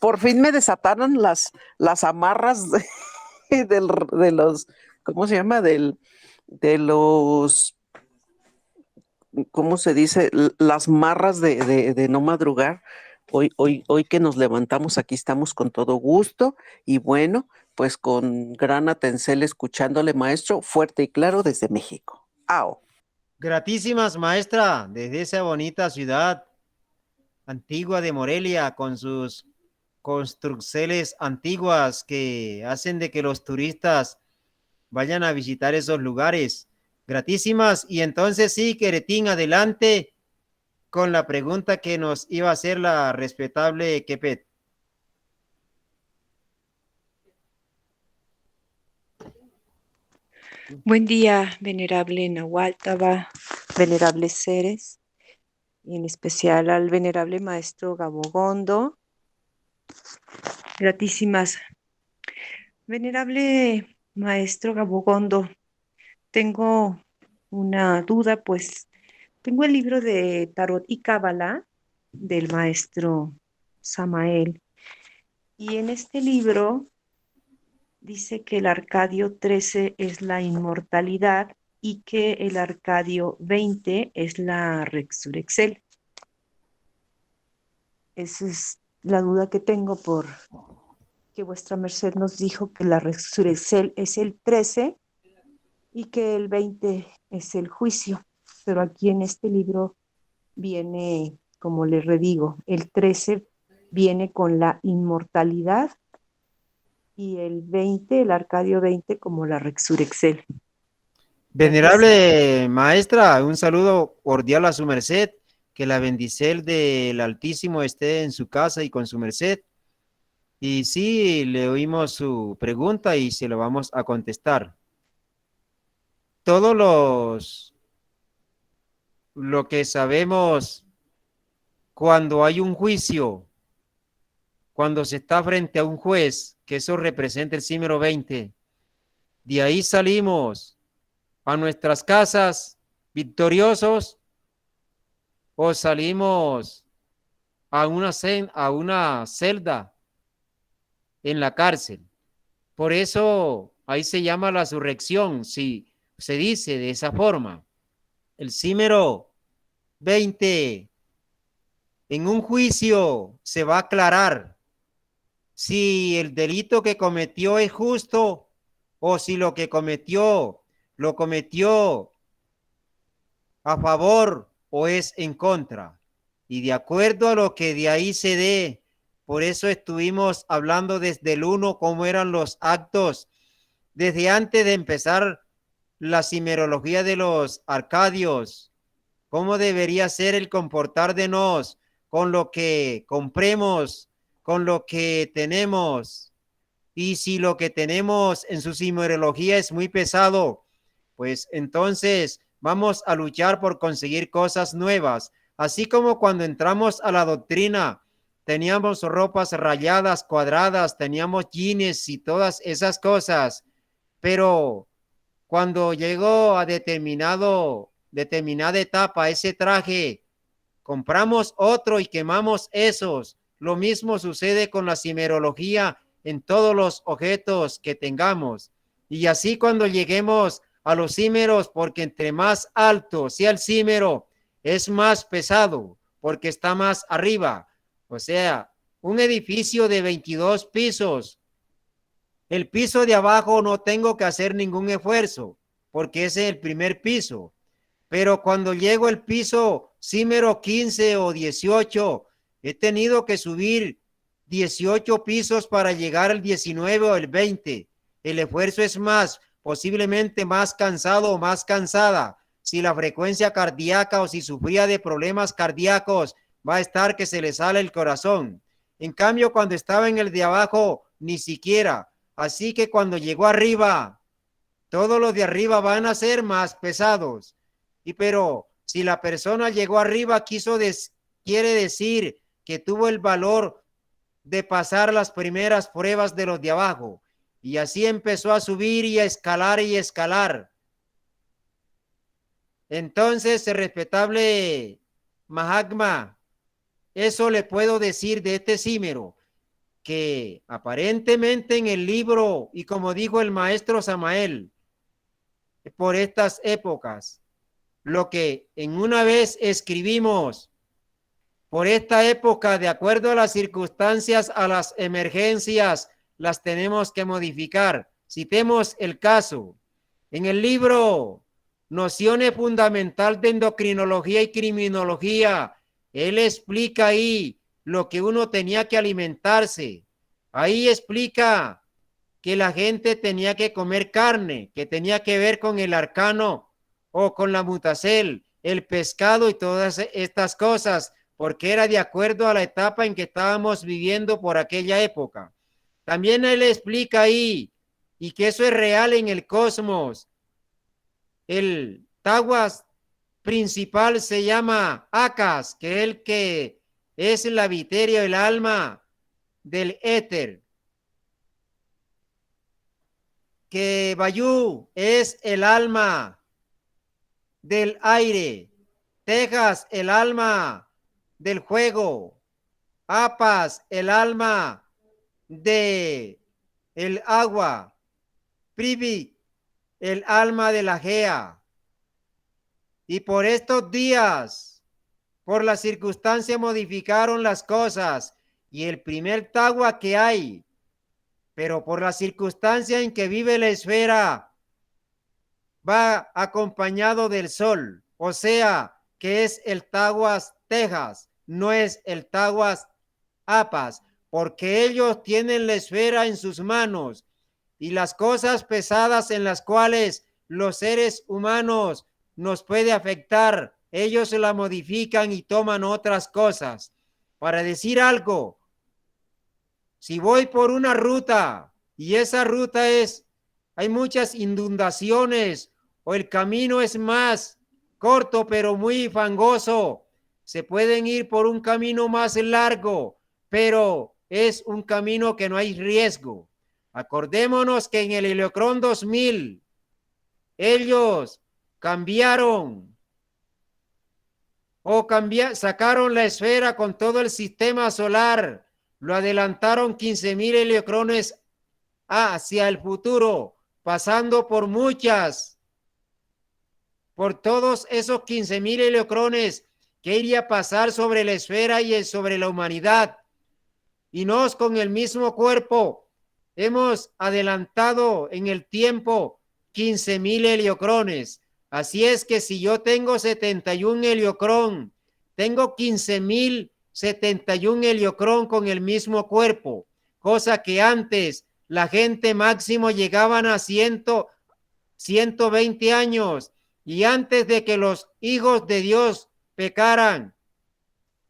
Por fin me desataron las amarras de los, ¿cómo se llama? De los, ¿cómo se dice? Las marras de no madrugar. Hoy que nos levantamos, aquí estamos con todo gusto y bueno, pues con gran atención escuchándole, maestro, fuerte y claro desde México. ¡Ao! Gratísimas, maestra, desde esa bonita ciudad antigua de Morelia, con sus construcciones antiguas que hacen de que los turistas vayan a visitar esos lugares. Gratísimas. Y entonces sí, Queretín, adelante con la pregunta que nos iba a hacer la respetable Kepet. Buen día, venerable Nahuáltaba, venerables seres, y en especial al venerable maestro Gabogondo. Gratísimas. Venerable maestro Gabogondo, tengo una duda, pues tengo el libro de Tarot y Cábala del maestro Samael, y en este libro dice que el Arcadio 13 es la inmortalidad y que el Arcadio 20 es la Resurrexel. Esa es la duda que tengo, por que vuestra merced nos dijo que la Resurrexel es el 13 y que el 20 es el juicio. Pero aquí en este libro viene, como les redigo, el 13 viene con la inmortalidad y el 20, el Arcadio 20, como la Resurrexel. Venerable maestra, un saludo cordial a su merced, que la bendición del Altísimo esté en su casa y con su merced. Y sí, le oímos su pregunta y se lo vamos a contestar. Lo que sabemos cuando hay un juicio, cuando se está frente a un juez, que eso representa el símbolo 20, de ahí salimos a nuestras casas victoriosos o salimos a una celda en la cárcel. Por eso ahí se llama la resurrección, si se dice de esa forma. El símbolo 20 en un juicio se va a aclarar si el delito que cometió es justo o si lo que cometió, lo cometió a favor o es en contra. Y de acuerdo a lo que de ahí se dé, por eso estuvimos hablando desde el 1 cómo eran los actos, desde antes de empezar la cimerología de los arcadios, cómo debería ser el comportar de nos con lo que compremos, con lo que tenemos. Y si lo que tenemos en su cimerología es muy pesado, pues entonces vamos a luchar por conseguir cosas nuevas. Así como cuando entramos a la doctrina, teníamos ropas rayadas, cuadradas, teníamos jeans y todas esas cosas, pero cuando llegó a determinada etapa ese traje, compramos otro y quemamos esos. Lo mismo sucede con la cimerología en todos los objetos que tengamos. Y así cuando lleguemos a los címeros, porque entre más alto sea el címero, es más pesado, porque está más arriba. O sea, un edificio de 22 pisos, el piso de abajo no tengo que hacer ningún esfuerzo, porque ese es el primer piso. Pero cuando llego al piso címero 15 o 18, he tenido que subir 18 pisos para llegar al 19 o el 20. El esfuerzo es más, posiblemente más cansado o más cansada. Si la frecuencia cardíaca o si sufría de problemas cardíacos, va a estar que se le sale el corazón. En cambio, cuando estaba en el de abajo, ni siquiera. Así que cuando llegó arriba, todos los de arriba van a ser más pesados. Pero si la persona llegó arriba, quiere decir que tuvo el valor de pasar las primeras pruebas de los de abajo. Y así empezó a subir y a escalar y escalar. Entonces, el respetable Mahatma, eso le puedo decir de este címero, que aparentemente en el libro, y como dijo el maestro Samael, por estas épocas, lo que en una vez escribimos, por esta época, de acuerdo a las circunstancias, a las emergencias, las tenemos que modificar. Citemos el caso. En el libro Nociones Fundamentales de Endocrinología y Criminología, él explica ahí lo que uno tenía que alimentarse. Ahí explica que la gente tenía que comer carne, que tenía que ver con el arcano o con la mutacel, el pescado y todas estas cosas, porque era de acuerdo a la etapa en que estábamos viviendo por aquella época. También él explica ahí, y que eso es real en el cosmos. El tawas principal se llama Akas, que es el que es la viteria, el alma del éter. Que Bayú es el alma del aire, Texas el alma del juego, Apas el alma de el agua, Privy el alma de la Gea. Y por estos días, por la circunstancia, modificaron las cosas, y el primer Tawa que hay, pero por la circunstancia en que vive la esfera, va acompañado del sol, o sea, que es el Tawas Texas, no es el Tawas Apas, porque ellos tienen la esfera en sus manos, y las cosas pesadas en las cuales los seres humanos nos puede afectar, ellos la modifican y toman otras cosas. Para decir algo, si voy por una ruta y esa ruta hay muchas inundaciones o el camino es más corto pero muy fangoso, se pueden ir por un camino más largo, pero es un camino que no hay riesgo. Acordémonos que en el Heliocrón 2000 ellos cambiaron sacaron la esfera con todo el sistema solar, lo adelantaron 15,000 heliocrones hacia el futuro, pasando por todos esos 15,000 heliocrones que iría a pasar sobre la esfera y sobre la humanidad, y nos con el mismo cuerpo hemos adelantado en el tiempo 15,000 heliocrones. Así es que si yo tengo 71 heliocrón, tengo 15,071 heliocrón con el mismo cuerpo, cosa que antes la gente máximo llegaban a 120 años, y antes de que los hijos de Dios pecaran,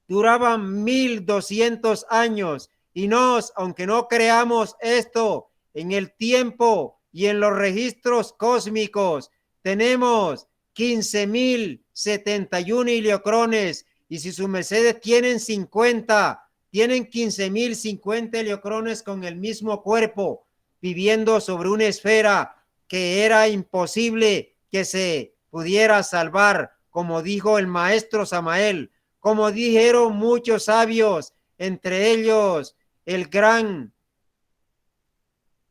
duraban 1200 años. Y aunque no creamos esto, en el tiempo y en los registros cósmicos tenemos 15,071 heliocrones, y si sus mercedes tienen 50, tienen 15,050 heliocrones con el mismo cuerpo, viviendo sobre una esfera que era imposible que se pudiera salvar, como dijo el maestro Samael, como dijeron muchos sabios, entre ellos el gran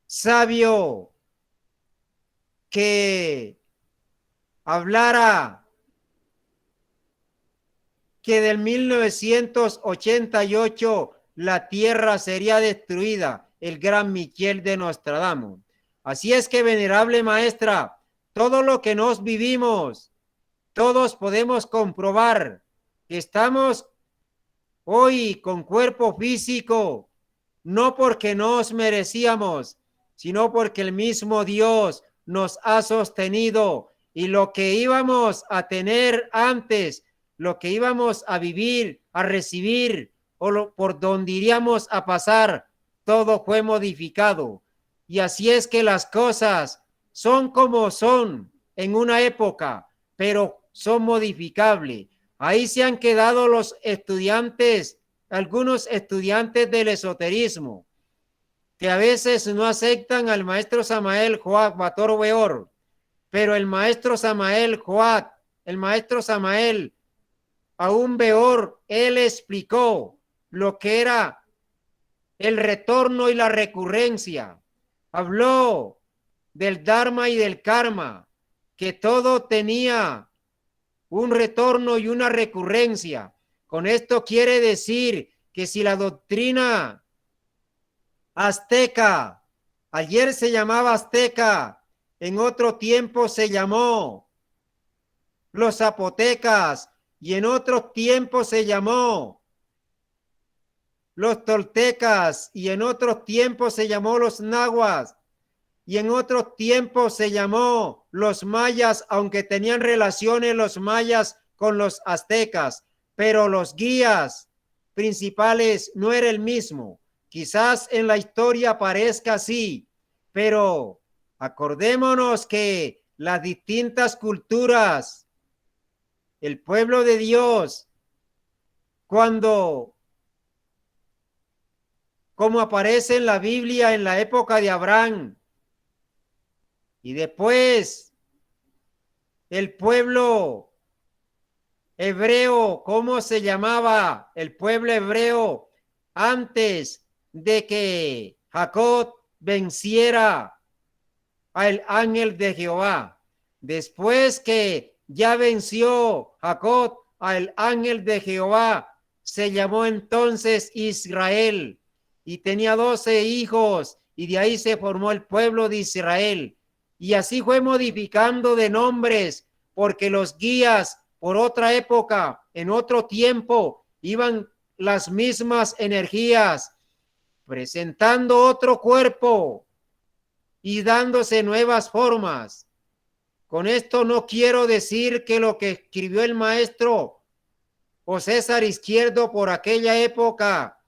sabio que hablara que del 1988 la tierra sería destruida, el gran Miquel de Nostradamus. Así es que, venerable maestra, todo lo que nos vivimos, todos podemos comprobar que estamos hoy con cuerpo físico, no porque nos merecíamos, sino porque el mismo Dios nos ha sostenido, y lo que íbamos a tener antes, lo que íbamos a vivir, a recibir, por donde iríamos a pasar, todo fue modificado. Y así es que las cosas son como son en una época, pero son modificables. Ahí se han quedado los estudiantes, algunos estudiantes del esoterismo, que a veces no aceptan al maestro Samael Joac Bator Weor, pero el maestro Samael Joac, el maestro Samael aún Beor, él explicó lo que era el retorno y la recurrencia. Habló del Dharma y del Karma, que todo tenía un retorno y una recurrencia. Con esto quiere decir que si la doctrina azteca, ayer se llamaba azteca, en otro tiempo se llamó los zapotecas, y en otros tiempos se llamó los toltecas, y en otros tiempos se llamó los nahuas, y en otros tiempos se llamó los mayas, aunque tenían relaciones los mayas con los aztecas, pero los guías principales no era el mismo. Quizás en la historia parezca así, pero acordémonos que las distintas culturas, el pueblo de Dios, como aparece en la Biblia en la época de Abraham, y después el pueblo hebreo, ¿cómo se llamaba el pueblo hebreo antes de que Jacob venciera al ángel de Jehová? Después que ya venció Jacob al ángel de Jehová, se llamó entonces Israel, y tenía 12 hijos, y de ahí se formó el pueblo de Israel. Y así fue modificando de nombres, porque los guías por otra época, en otro tiempo, iban las mismas energías, presentando otro cuerpo y dándose nuevas formas. Con esto no quiero decir que lo que escribió el maestro o César Izquierdo por aquella época,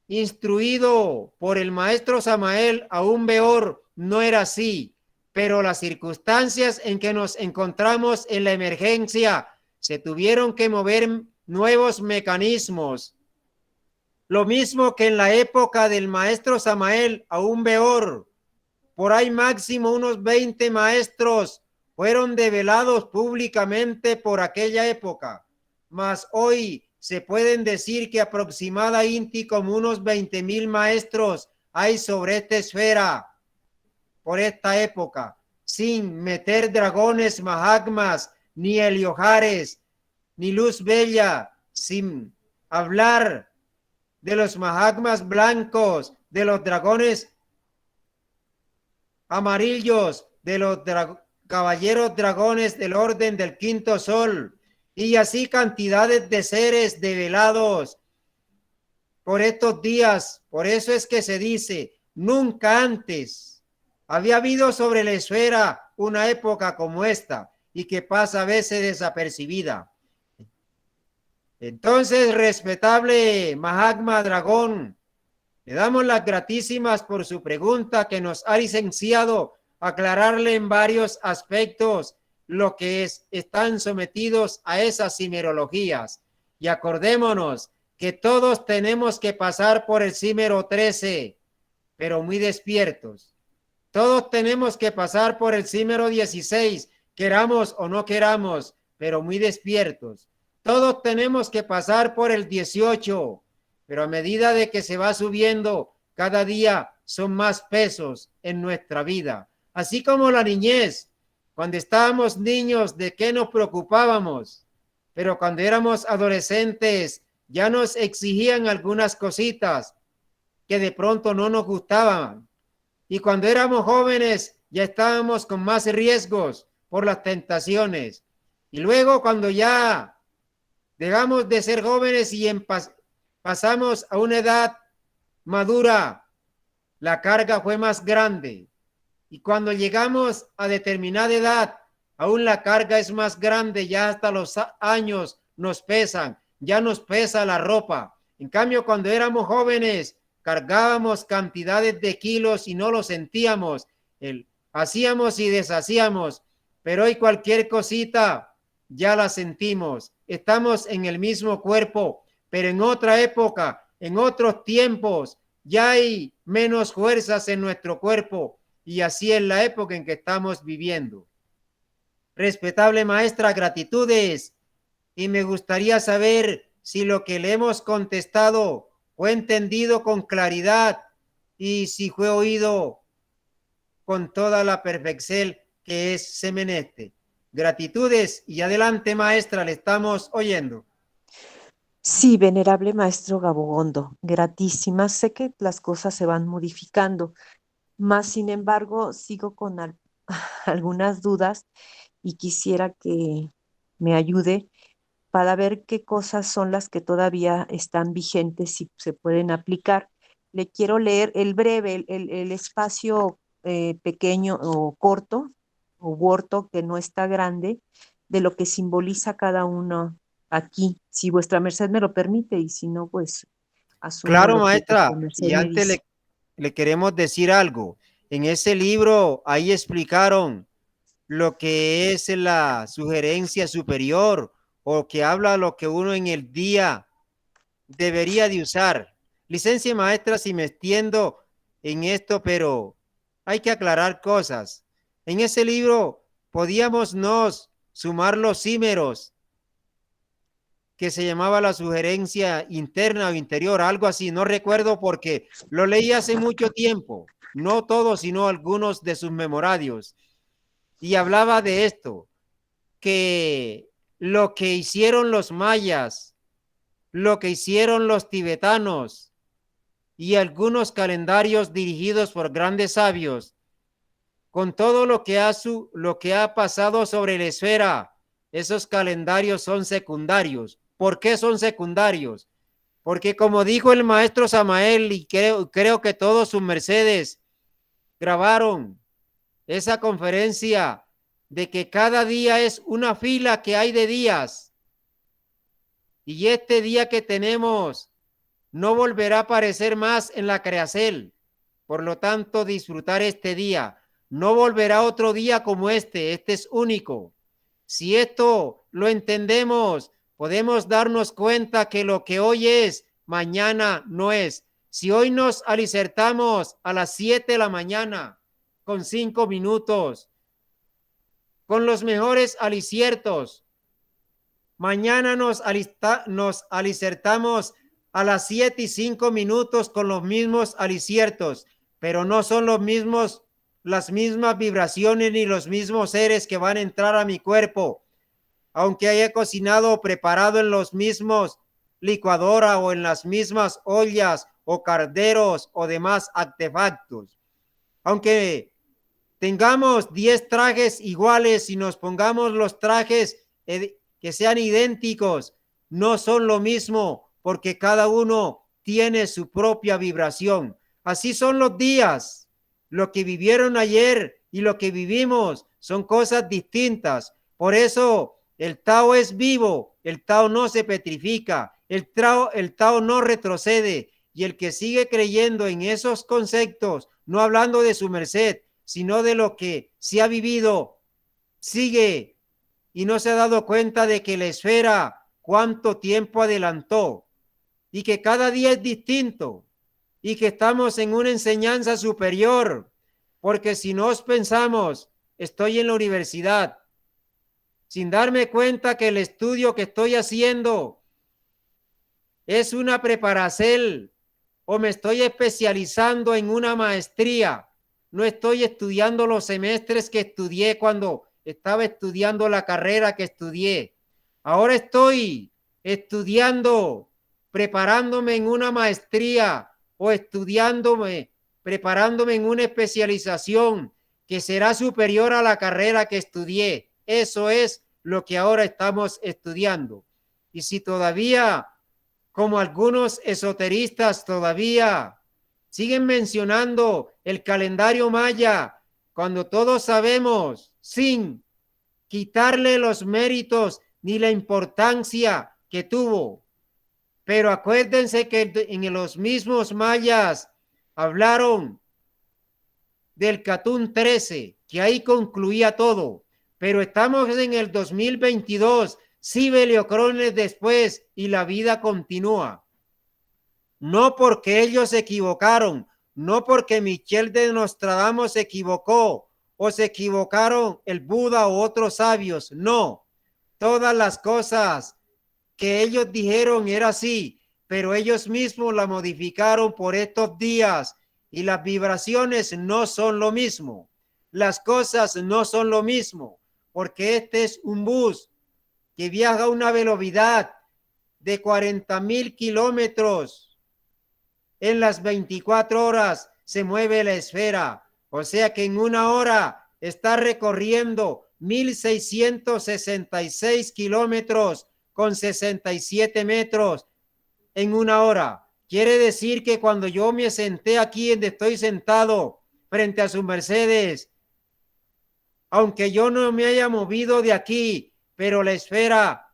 instruido por el maestro Samael aún Beor, no era así, pero las circunstancias en que nos encontramos en la emergencia se tuvieron que mover nuevos mecanismos. Lo mismo que en la época del maestro Samael aún Beor, por ahí máximo unos 20 maestros fueron develados públicamente por aquella época, mas hoy se pueden decir que aproximadamente como unos 20,000 maestros hay sobre esta esfera por esta época, sin meter dragones, mahatmas, ni heliojares, ni luz bella, sin hablar de los Mahatmas blancos, de los dragones amarillos, de los caballeros dragones del orden del quinto sol, y así cantidades de seres develados por estos días. Por eso es que se dice, nunca antes había habido sobre la esfera una época como esta, y que pasa a veces desapercibida. Entonces, respetable Mahatma Dragón, le damos las gratísimas por su pregunta, que nos ha licenciado aclararle en varios aspectos lo que están sometidos a esas cimerologías. Y acordémonos que todos tenemos que pasar por el címero 13, pero muy despiertos. Todos tenemos que pasar por el címero 16, queramos o no queramos, pero muy despiertos. Todos tenemos que pasar por el 18, pero a medida de que se va subiendo, cada día son más pesos en nuestra vida. Así como la niñez, cuando estábamos niños, ¿de qué nos preocupábamos? Pero cuando éramos adolescentes, ya nos exigían algunas cositas que de pronto no nos gustaban. Y cuando éramos jóvenes, ya estábamos con más riesgos por las tentaciones. Y luego cuando ya dejamos de ser jóvenes y pasamos a una edad madura, la carga fue más grande. Y cuando llegamos a determinada edad, aún la carga es más grande, ya hasta los años nos pesan, ya nos pesa la ropa. En cambio, cuando éramos jóvenes, cargábamos cantidades de kilos y no lo sentíamos. Hacíamos y deshacíamos, pero hoy cualquier cosita ya la sentimos. Estamos en el mismo cuerpo, pero en otra época, en otros tiempos, ya hay menos fuerzas en nuestro cuerpo, y así es la época en que estamos viviendo. Respetable maestra, gratitudes, y me gustaría saber si lo que le hemos contestado fue entendido con claridad y si fue oído con toda la perfección que se meneste. Gratitudes y adelante, maestra, le estamos oyendo. Sí, venerable maestro Gabogondo, gratísima. Sé que las cosas se van modificando, mas sin embargo sigo con algunas dudas y quisiera que me ayude para ver qué cosas son las que todavía están vigentes y se pueden aplicar. Le quiero leer el breve, el espacio pequeño o corto o huerto que no está grande de lo que simboliza cada uno aquí, si vuestra merced me lo permite, y si no, pues asumo Claro, lo que maestra, vuestra merced y me antes dice. le queremos decir algo. En ese libro, ahí explicaron lo que es la sugerencia superior, o que habla lo que uno en el día debería de usar. Licencia maestra, si me extiendo en esto, pero hay que aclarar cosas. En ese libro podíamos nos sumar los címeros, que se llamaba la sugerencia interna o interior, algo así, no recuerdo porque lo leí hace mucho tiempo, no todos, sino algunos de sus memoradios, y hablaba de esto, que lo que hicieron los mayas, lo que hicieron los tibetanos y algunos calendarios dirigidos por grandes sabios, con todo lo que ha pasado sobre la esfera, esos calendarios son secundarios. ¿Por qué son secundarios? Porque como dijo el maestro Samael, y creo que todos sus mercedes grabaron esa conferencia, de que cada día es una fila que hay de días, y este día que tenemos no volverá a aparecer más en la creacel. Por lo tanto, disfrutar este día. No volverá otro día como este es único. Si esto lo entendemos, podemos darnos cuenta que lo que hoy es, mañana no es. Si hoy nos alicertamos a las 7 de la mañana, con 5 minutos, con los mejores aliciertos, mañana nos alicertamos a las 7 y 5 minutos con los mismos aliciertos, pero no son las mismas vibraciones ni los mismos seres que van a entrar a mi cuerpo, aunque haya cocinado o preparado en los mismos licuadora o en las mismas ollas o calderos o demás artefactos. Aunque tengamos 10 trajes iguales y nos pongamos los trajes que sean idénticos, no son lo mismo porque cada uno tiene su propia vibración. Así son los días. Lo que vivieron ayer y lo que vivimos son cosas distintas. Por eso el Tao es vivo, el Tao no se petrifica, el Tao no retrocede. Y el que sigue creyendo en esos conceptos, no hablando de su merced, sino de lo que se ha vivido, sigue y no se ha dado cuenta de que la esfera cuánto tiempo adelantó y que cada día es distinto y que estamos en una enseñanza superior, porque si nos pensamos, estoy en la universidad, sin darme cuenta que el estudio que estoy haciendo es una preparación o me estoy especializando en una maestría, no estoy estudiando los semestres que estudié cuando estaba estudiando la carrera que estudié. Ahora estoy estudiando, preparándome en una maestría o preparándome en una especialización que será superior a la carrera que estudié. Eso es lo que ahora estamos estudiando. Y si todavía, como algunos esoteristas todavía siguen mencionando el calendario maya, cuando todos sabemos, sin quitarle los méritos ni la importancia que tuvo. Pero acuérdense que en los mismos mayas hablaron del Catún 13, que ahí concluía todo. Pero estamos en el 2022, Sibeliocrones después, y la vida continúa. No porque ellos se equivocaron, no porque Michel de Nostradamus se equivocó, o se equivocaron el Buda o otros sabios, no. Todas las cosas que ellos dijeron era así, pero ellos mismos la modificaron por estos días y las vibraciones no son lo mismo. Las cosas no son lo mismo, porque este es un bus que viaja a una velocidad de 40,000 kilómetros. En las 24 horas se mueve la esfera, o sea que en una hora está recorriendo 1,666 kilómetros con 67 metros en una hora. Quiere decir que cuando yo me senté aquí donde estoy sentado frente a sus mercedes, aunque yo no me haya movido de aquí, pero la esfera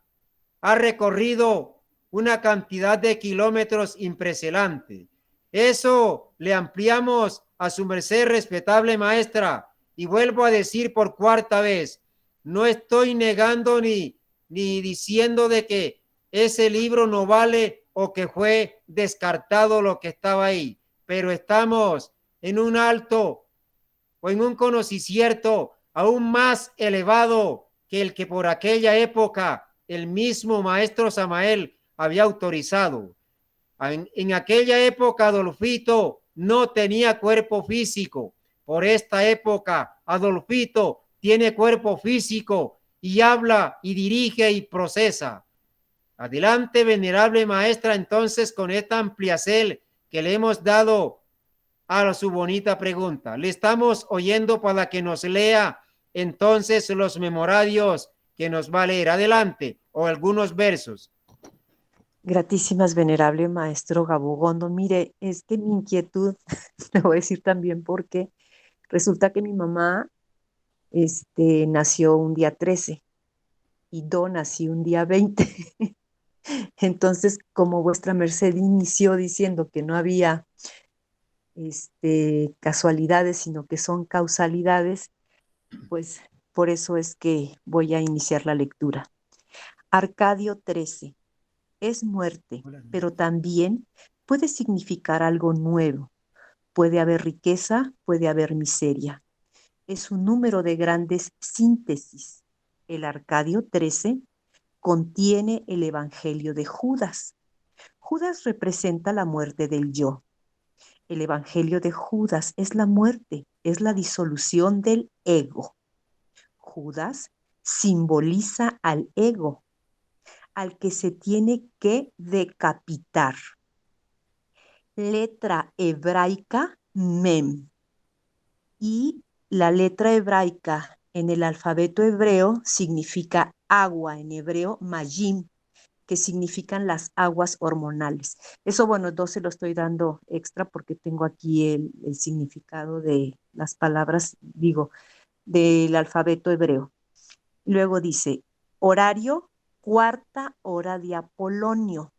ha recorrido una cantidad de kilómetros impresionante. Eso le ampliamos a su merced, respetable maestra, y vuelvo a decir por cuarta vez, no estoy negando ni diciendo de que ese libro no vale o que fue descartado lo que estaba ahí, pero estamos en un alto o en un conocimiento aún más elevado que el que por aquella época el mismo maestro Samael había autorizado. En aquella época Adolfito no tenía cuerpo físico. Por esta época Adolfito tiene cuerpo físico y habla y dirige y procesa. Adelante, venerable maestra, entonces con esta ampliación que le hemos dado a su bonita pregunta. Le estamos oyendo para que nos lea entonces los memorarios que nos va a leer. Adelante, o algunos versos. Gratísimas, venerable maestro Gabogondo. Mire, es que mi inquietud, le voy a decir también porque resulta que mi mamá nació un día 13 y yo nací un día 20. Entonces, como vuestra merced inició diciendo que no había casualidades, sino que son causalidades, pues por eso es que voy a iniciar la lectura. Arcadio 13. Es muerte, pero también puede significar algo nuevo. Puede haber riqueza, puede haber miseria. Es un número de grandes síntesis. El Arcadio 13 contiene el Evangelio de Judas. Judas representa la muerte del yo. El Evangelio de Judas es la muerte, es la disolución del ego. Judas simboliza al ego. al que se tiene que decapitar. Letra hebraica, mem. Y la letra hebraica en el alfabeto hebreo significa agua, en hebreo, mayim, que significan las aguas hormonales. Eso, bueno, no se lo estoy dando extra porque tengo aquí el significado de las palabras, digo, del alfabeto hebreo. Luego dice, horario, cuarta hora de Apolonio.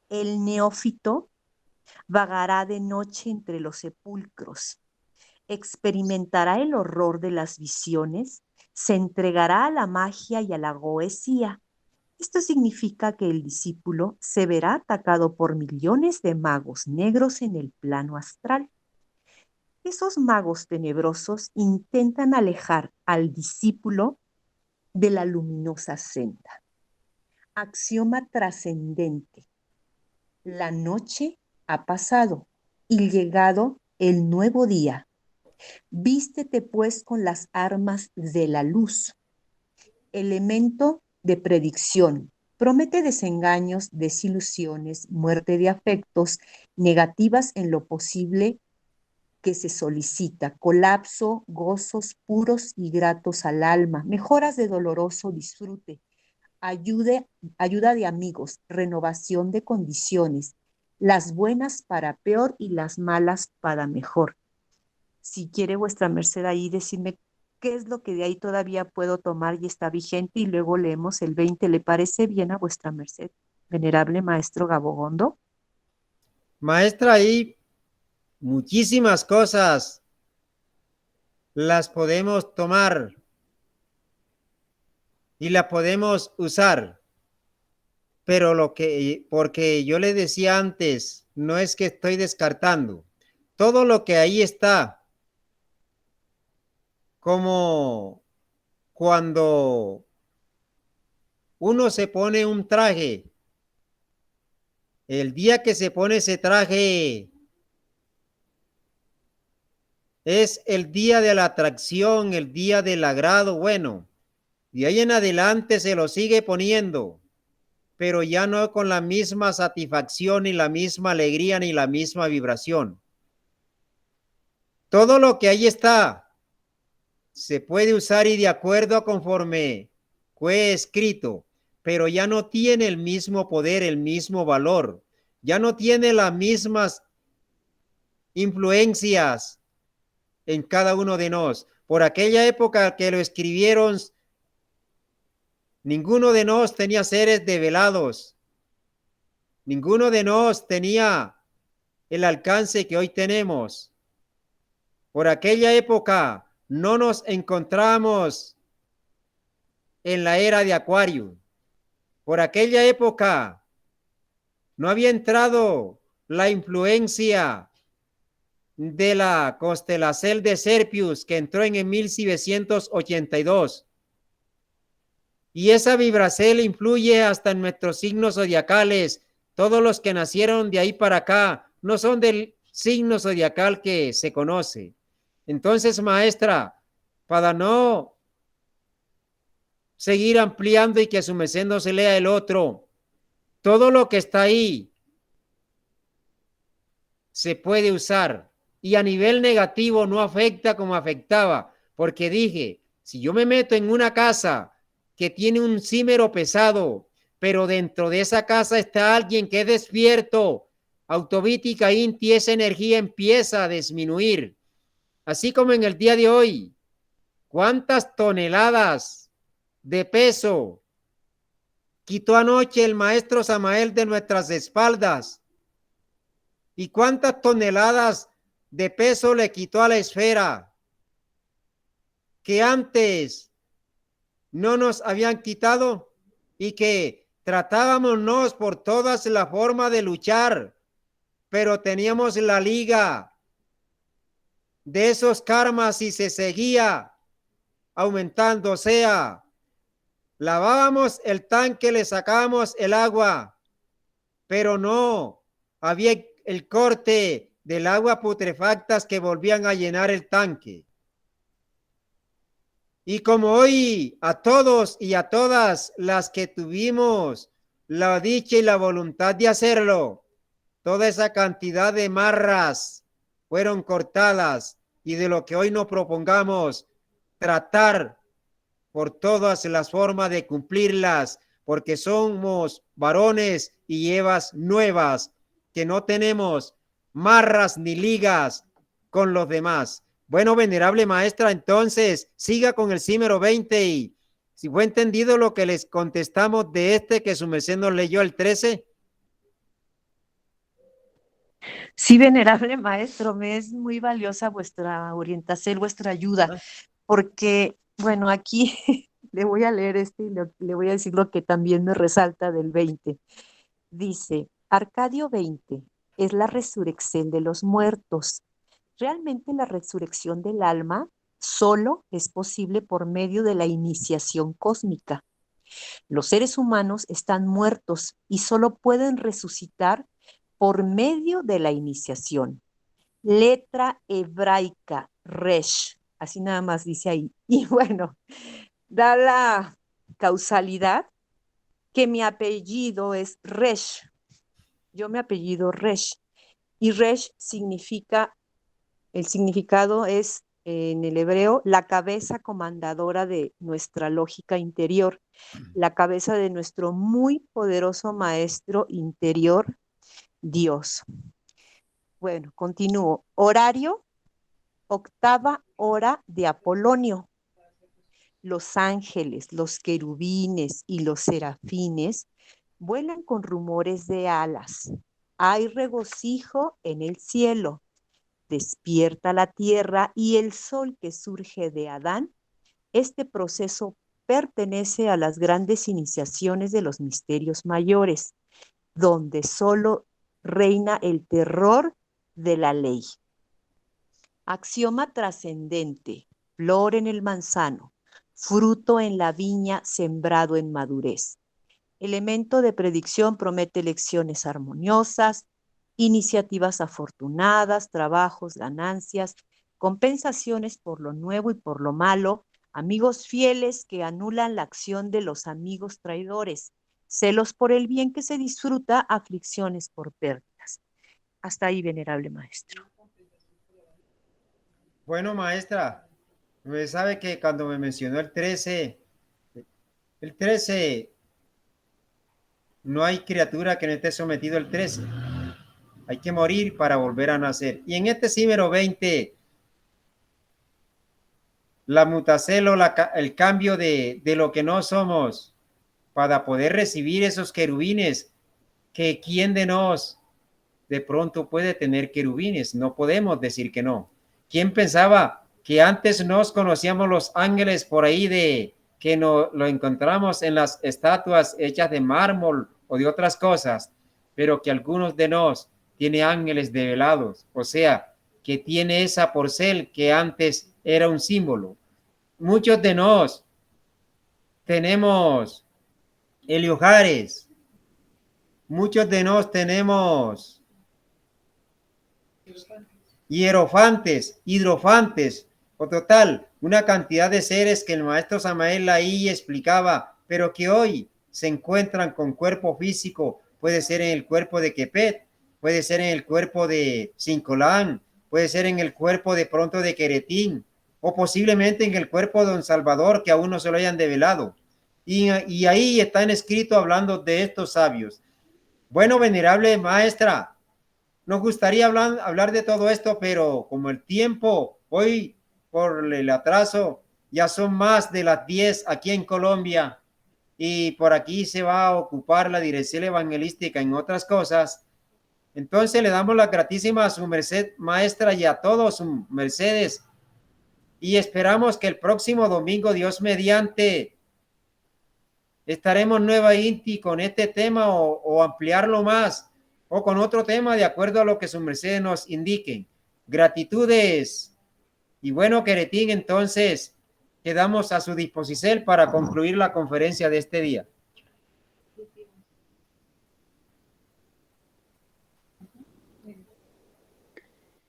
El neófito vagará de noche entre los sepulcros, experimentará el horror de las visiones, se entregará a la magia y a la goesía. Esto significa que el discípulo se verá atacado por millones de magos negros en el plano astral. Esos magos tenebrosos intentan alejar al discípulo de la luminosa senda. Axioma trascendente. La noche ha pasado y llegado el nuevo día. Vístete pues con las armas de la luz. Elemento de predicción. Promete desengaños, desilusiones, muerte de afectos, negativas en lo posible que se solicita, colapso, gozos puros y gratos al alma, mejoras de doloroso disfrute, ayuda de amigos, renovación de condiciones, las buenas para peor y las malas para mejor. Si quiere vuestra merced ahí decirme qué es lo que de ahí todavía puedo tomar y está vigente y luego leemos el 20. ¿Le parece bien a vuestra merced, venerable maestro Gabogondo? Maestra, ahí muchísimas cosas las podemos tomar y las podemos usar, pero porque yo le decía antes, no es que estoy descartando. Todo lo que ahí está, como cuando uno se pone un traje, el día que se pone ese traje es el día de la atracción, el día del agrado, bueno, de ahí en adelante se lo sigue poniendo, pero ya no con la misma satisfacción, ni la misma alegría, ni la misma vibración. Todo lo que ahí está se puede usar y de acuerdo a conforme fue escrito, pero ya no tiene el mismo poder, el mismo valor, ya no tiene las mismas influencias en cada uno de nosotros. Por aquella época que lo escribieron, ninguno de nosotros tenía seres develados, ninguno de nosotros tenía el alcance que hoy tenemos. Por aquella época no nos encontramos en la era de Acuario. Por aquella época no había entrado la influencia de la constelación de Serpius que entró en 1782. Y esa vibracel influye hasta en nuestros signos zodiacales. Todos los que nacieron de ahí para acá no son del signo zodiacal que se conoce. Entonces, maestra, para no seguir ampliando y que a su merced no se lea el otro, todo lo que está ahí se puede usar y a nivel negativo no afecta como afectaba, porque dije, si yo me meto en una casa que tiene un címero pesado, pero dentro de esa casa está alguien que es despierto, autovítica, inti, esa energía empieza a disminuir. Así como en el día de hoy, ¿cuántas toneladas de peso quitó anoche el maestro Samael de nuestras espaldas? ¿Y cuántas toneladas de peso le quitó a la esfera que antes no nos habían quitado y que tratábamos por todas la forma de luchar, pero teníamos la liga de esos karmas y se seguía aumentando? O sea, lavábamos el tanque, le sacábamos el agua, pero no había el corte del agua putrefactas que volvían a llenar el tanque. Y como hoy a todos y a todas las que tuvimos la dicha y la voluntad de hacerlo, toda esa cantidad de marras fueron cortadas, y de lo que hoy nos propongamos tratar por todas las formas de cumplirlas, porque somos varones y Evas nuevas, que no tenemos marras ni ligas con los demás. Bueno, venerable maestra, entonces siga con el símero 20, y si fue entendido lo que les contestamos de este que su merced nos leyó, el 13. Sí, venerable maestro, me es muy valiosa vuestra orientación, vuestra ayuda, porque, bueno, aquí le voy a leer y le voy a decir lo que también me resalta del 20. Dice, Arcadio 20 es la resurrección de los muertos. Realmente la resurrección del alma solo es posible por medio de la iniciación cósmica. Los seres humanos están muertos y solo pueden resucitar por medio de la iniciación. Letra hebraica, Resh, así nada más dice ahí. Y bueno, da la causalidad que mi apellido es Resh. Yo me apellido Resh. Y Resh significa, el significado es en el hebreo, la cabeza comandadora de nuestra lógica interior, la cabeza de nuestro muy poderoso maestro interior, Dios. Bueno, continúo. Horario, octava hora de Apolonio. Los ángeles, los querubines y los serafines vuelan con rumores de alas. Hay regocijo en el cielo. Despierta la tierra y el sol que surge de Adán. Este proceso pertenece a las grandes iniciaciones de los misterios mayores, donde solo reina el terror de la ley. Axioma trascendente, flor en el manzano, fruto en la viña sembrado en madurez. Elemento de predicción promete lecciones armoniosas, iniciativas afortunadas, trabajos, ganancias, compensaciones por lo nuevo y por lo malo, amigos fieles que anulan la acción de los amigos traidores, celos por el bien que se disfruta, aflicciones por pérdidas. Hasta ahí, venerable maestro. Bueno, maestra, me sabe que cuando me mencionó el 13, no hay criatura que no esté sometido al 13. Hay que morir para volver a nacer. Y en este símero 20, la mutacelo, el cambio de lo que no somos, para poder recibir esos querubines, que quién de nos de pronto puede tener querubines. No podemos decir que no. ¿Quién pensaba que antes nos conocíamos los ángeles por ahí de que no lo encontramos en las estatuas hechas de mármol o de otras cosas, pero que algunos de nos tiene ángeles develados, o sea, que tiene esa porcel que antes era un símbolo? Muchos de nos tenemos heliojares, muchos de nos tenemos hierofantes, hidrofantes, o total, una cantidad de seres que el maestro Samael ahí explicaba, pero que hoy se encuentran con cuerpo físico. Puede ser en el cuerpo de Quepet, puede ser en el cuerpo de Cincolán, puede ser en el cuerpo de pronto de Queretín, o posiblemente en el cuerpo de Don Salvador, que aún no se lo hayan develado. Y ahí están escritos hablando de estos sabios. Bueno, venerable maestra, nos gustaría hablar de todo esto, pero como el tiempo hoy, por el atraso, ya son más de las 10 aquí en Colombia, y por aquí se va a ocupar la dirección evangelística en otras cosas. Entonces le damos la gratísima a su merced maestra y a todos sus mercedes, y esperamos que el próximo domingo, Dios mediante, estaremos nueva Inti con este tema o ampliarlo más, o con otro tema de acuerdo a lo que sus mercedes nos indiquen. Gratitudes. Y bueno, Queretín, entonces quedamos a su disposición para concluir la conferencia de este día.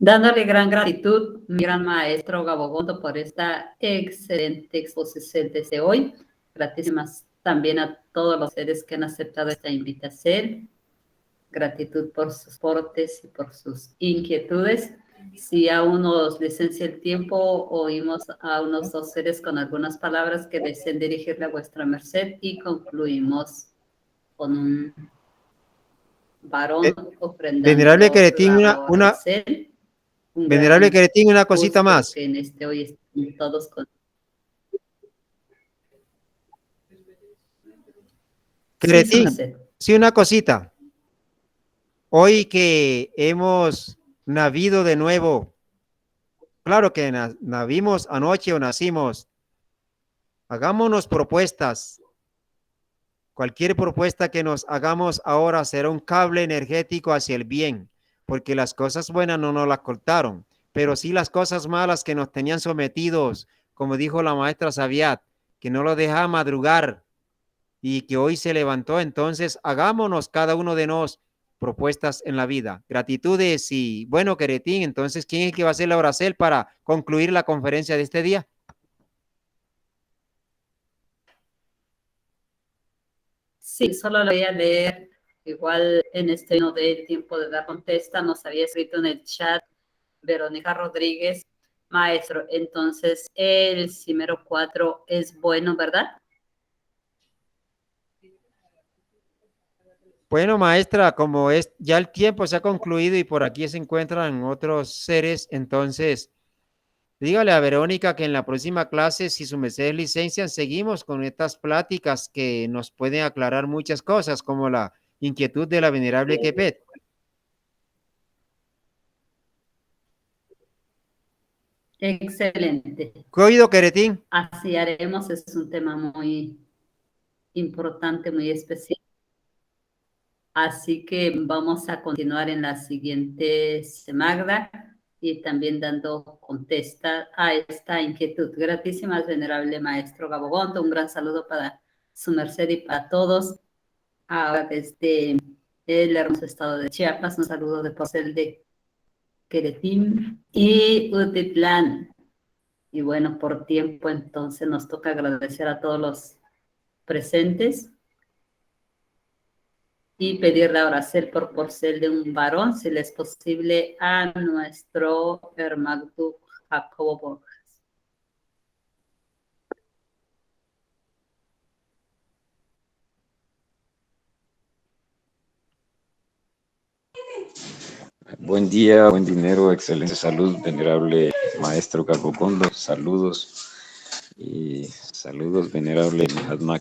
Dándole gran gratitud, mi gran maestro Gabogondo, por esta excelente exposición desde hoy. Gratísimas también a todos los seres que han aceptado esta invitación. Gratitud por sus aportes y por sus inquietudes. Si aún nos licencia el tiempo, oímos a unos dos seres con algunas palabras que deseen dirigirle a vuestra merced y concluimos con un varón ofrendando Venerable Queretín, la oración. Venerable Queretín, una cosita más. Que en este hoy están todos con... Queretín, sí, una cosita. Hoy que hemos nacido de nuevo, claro que nacimos anoche o nacimos, hagámonos propuestas. Cualquier propuesta que nos hagamos ahora será un cable energético hacia el bien, porque las cosas buenas no nos las cortaron, pero sí las cosas malas que nos tenían sometidos, como dijo la maestra Sabiat, que no lo dejaba madrugar y que hoy se levantó. Entonces hagámonos cada uno de nosotros propuestas en la vida. Gratitudes y bueno, Queretín, entonces, ¿quién es el que va a hacer la oración para concluir la conferencia de este día? Sí, solo lo voy a leer. Igual en este no de tiempo de dar contesta, nos había escrito en el chat Verónica Rodríguez, maestro, entonces el Cimero 4 es bueno, ¿verdad? Bueno, maestra, como es ya el tiempo se ha concluido y por aquí se encuentran otros seres, entonces dígale a Verónica que en la próxima clase, si su merced licencia, seguimos con estas pláticas que nos pueden aclarar muchas cosas, como la inquietud de la venerable Quepet. Excelente. ¿Qué oído, Queretín? Así haremos, es un tema muy importante, muy especial. Así que vamos a continuar en la siguiente Magda y también dando contesta a esta inquietud. Gratísimas, venerable maestro Gabogondo, un gran saludo para su merced y para todos. Ahora desde el hermoso estado de Chiapas, un saludo de Porcel de Queretín y Utitlán. Y bueno, por tiempo entonces nos toca agradecer a todos los presentes y pedir la oración por porcel de un varón, si le es posible, a nuestro hermano Jacobo Borges. Buen día, buen dinero, excelente salud, venerable maestro Gabogondo, saludos y saludos, venerable Mahatma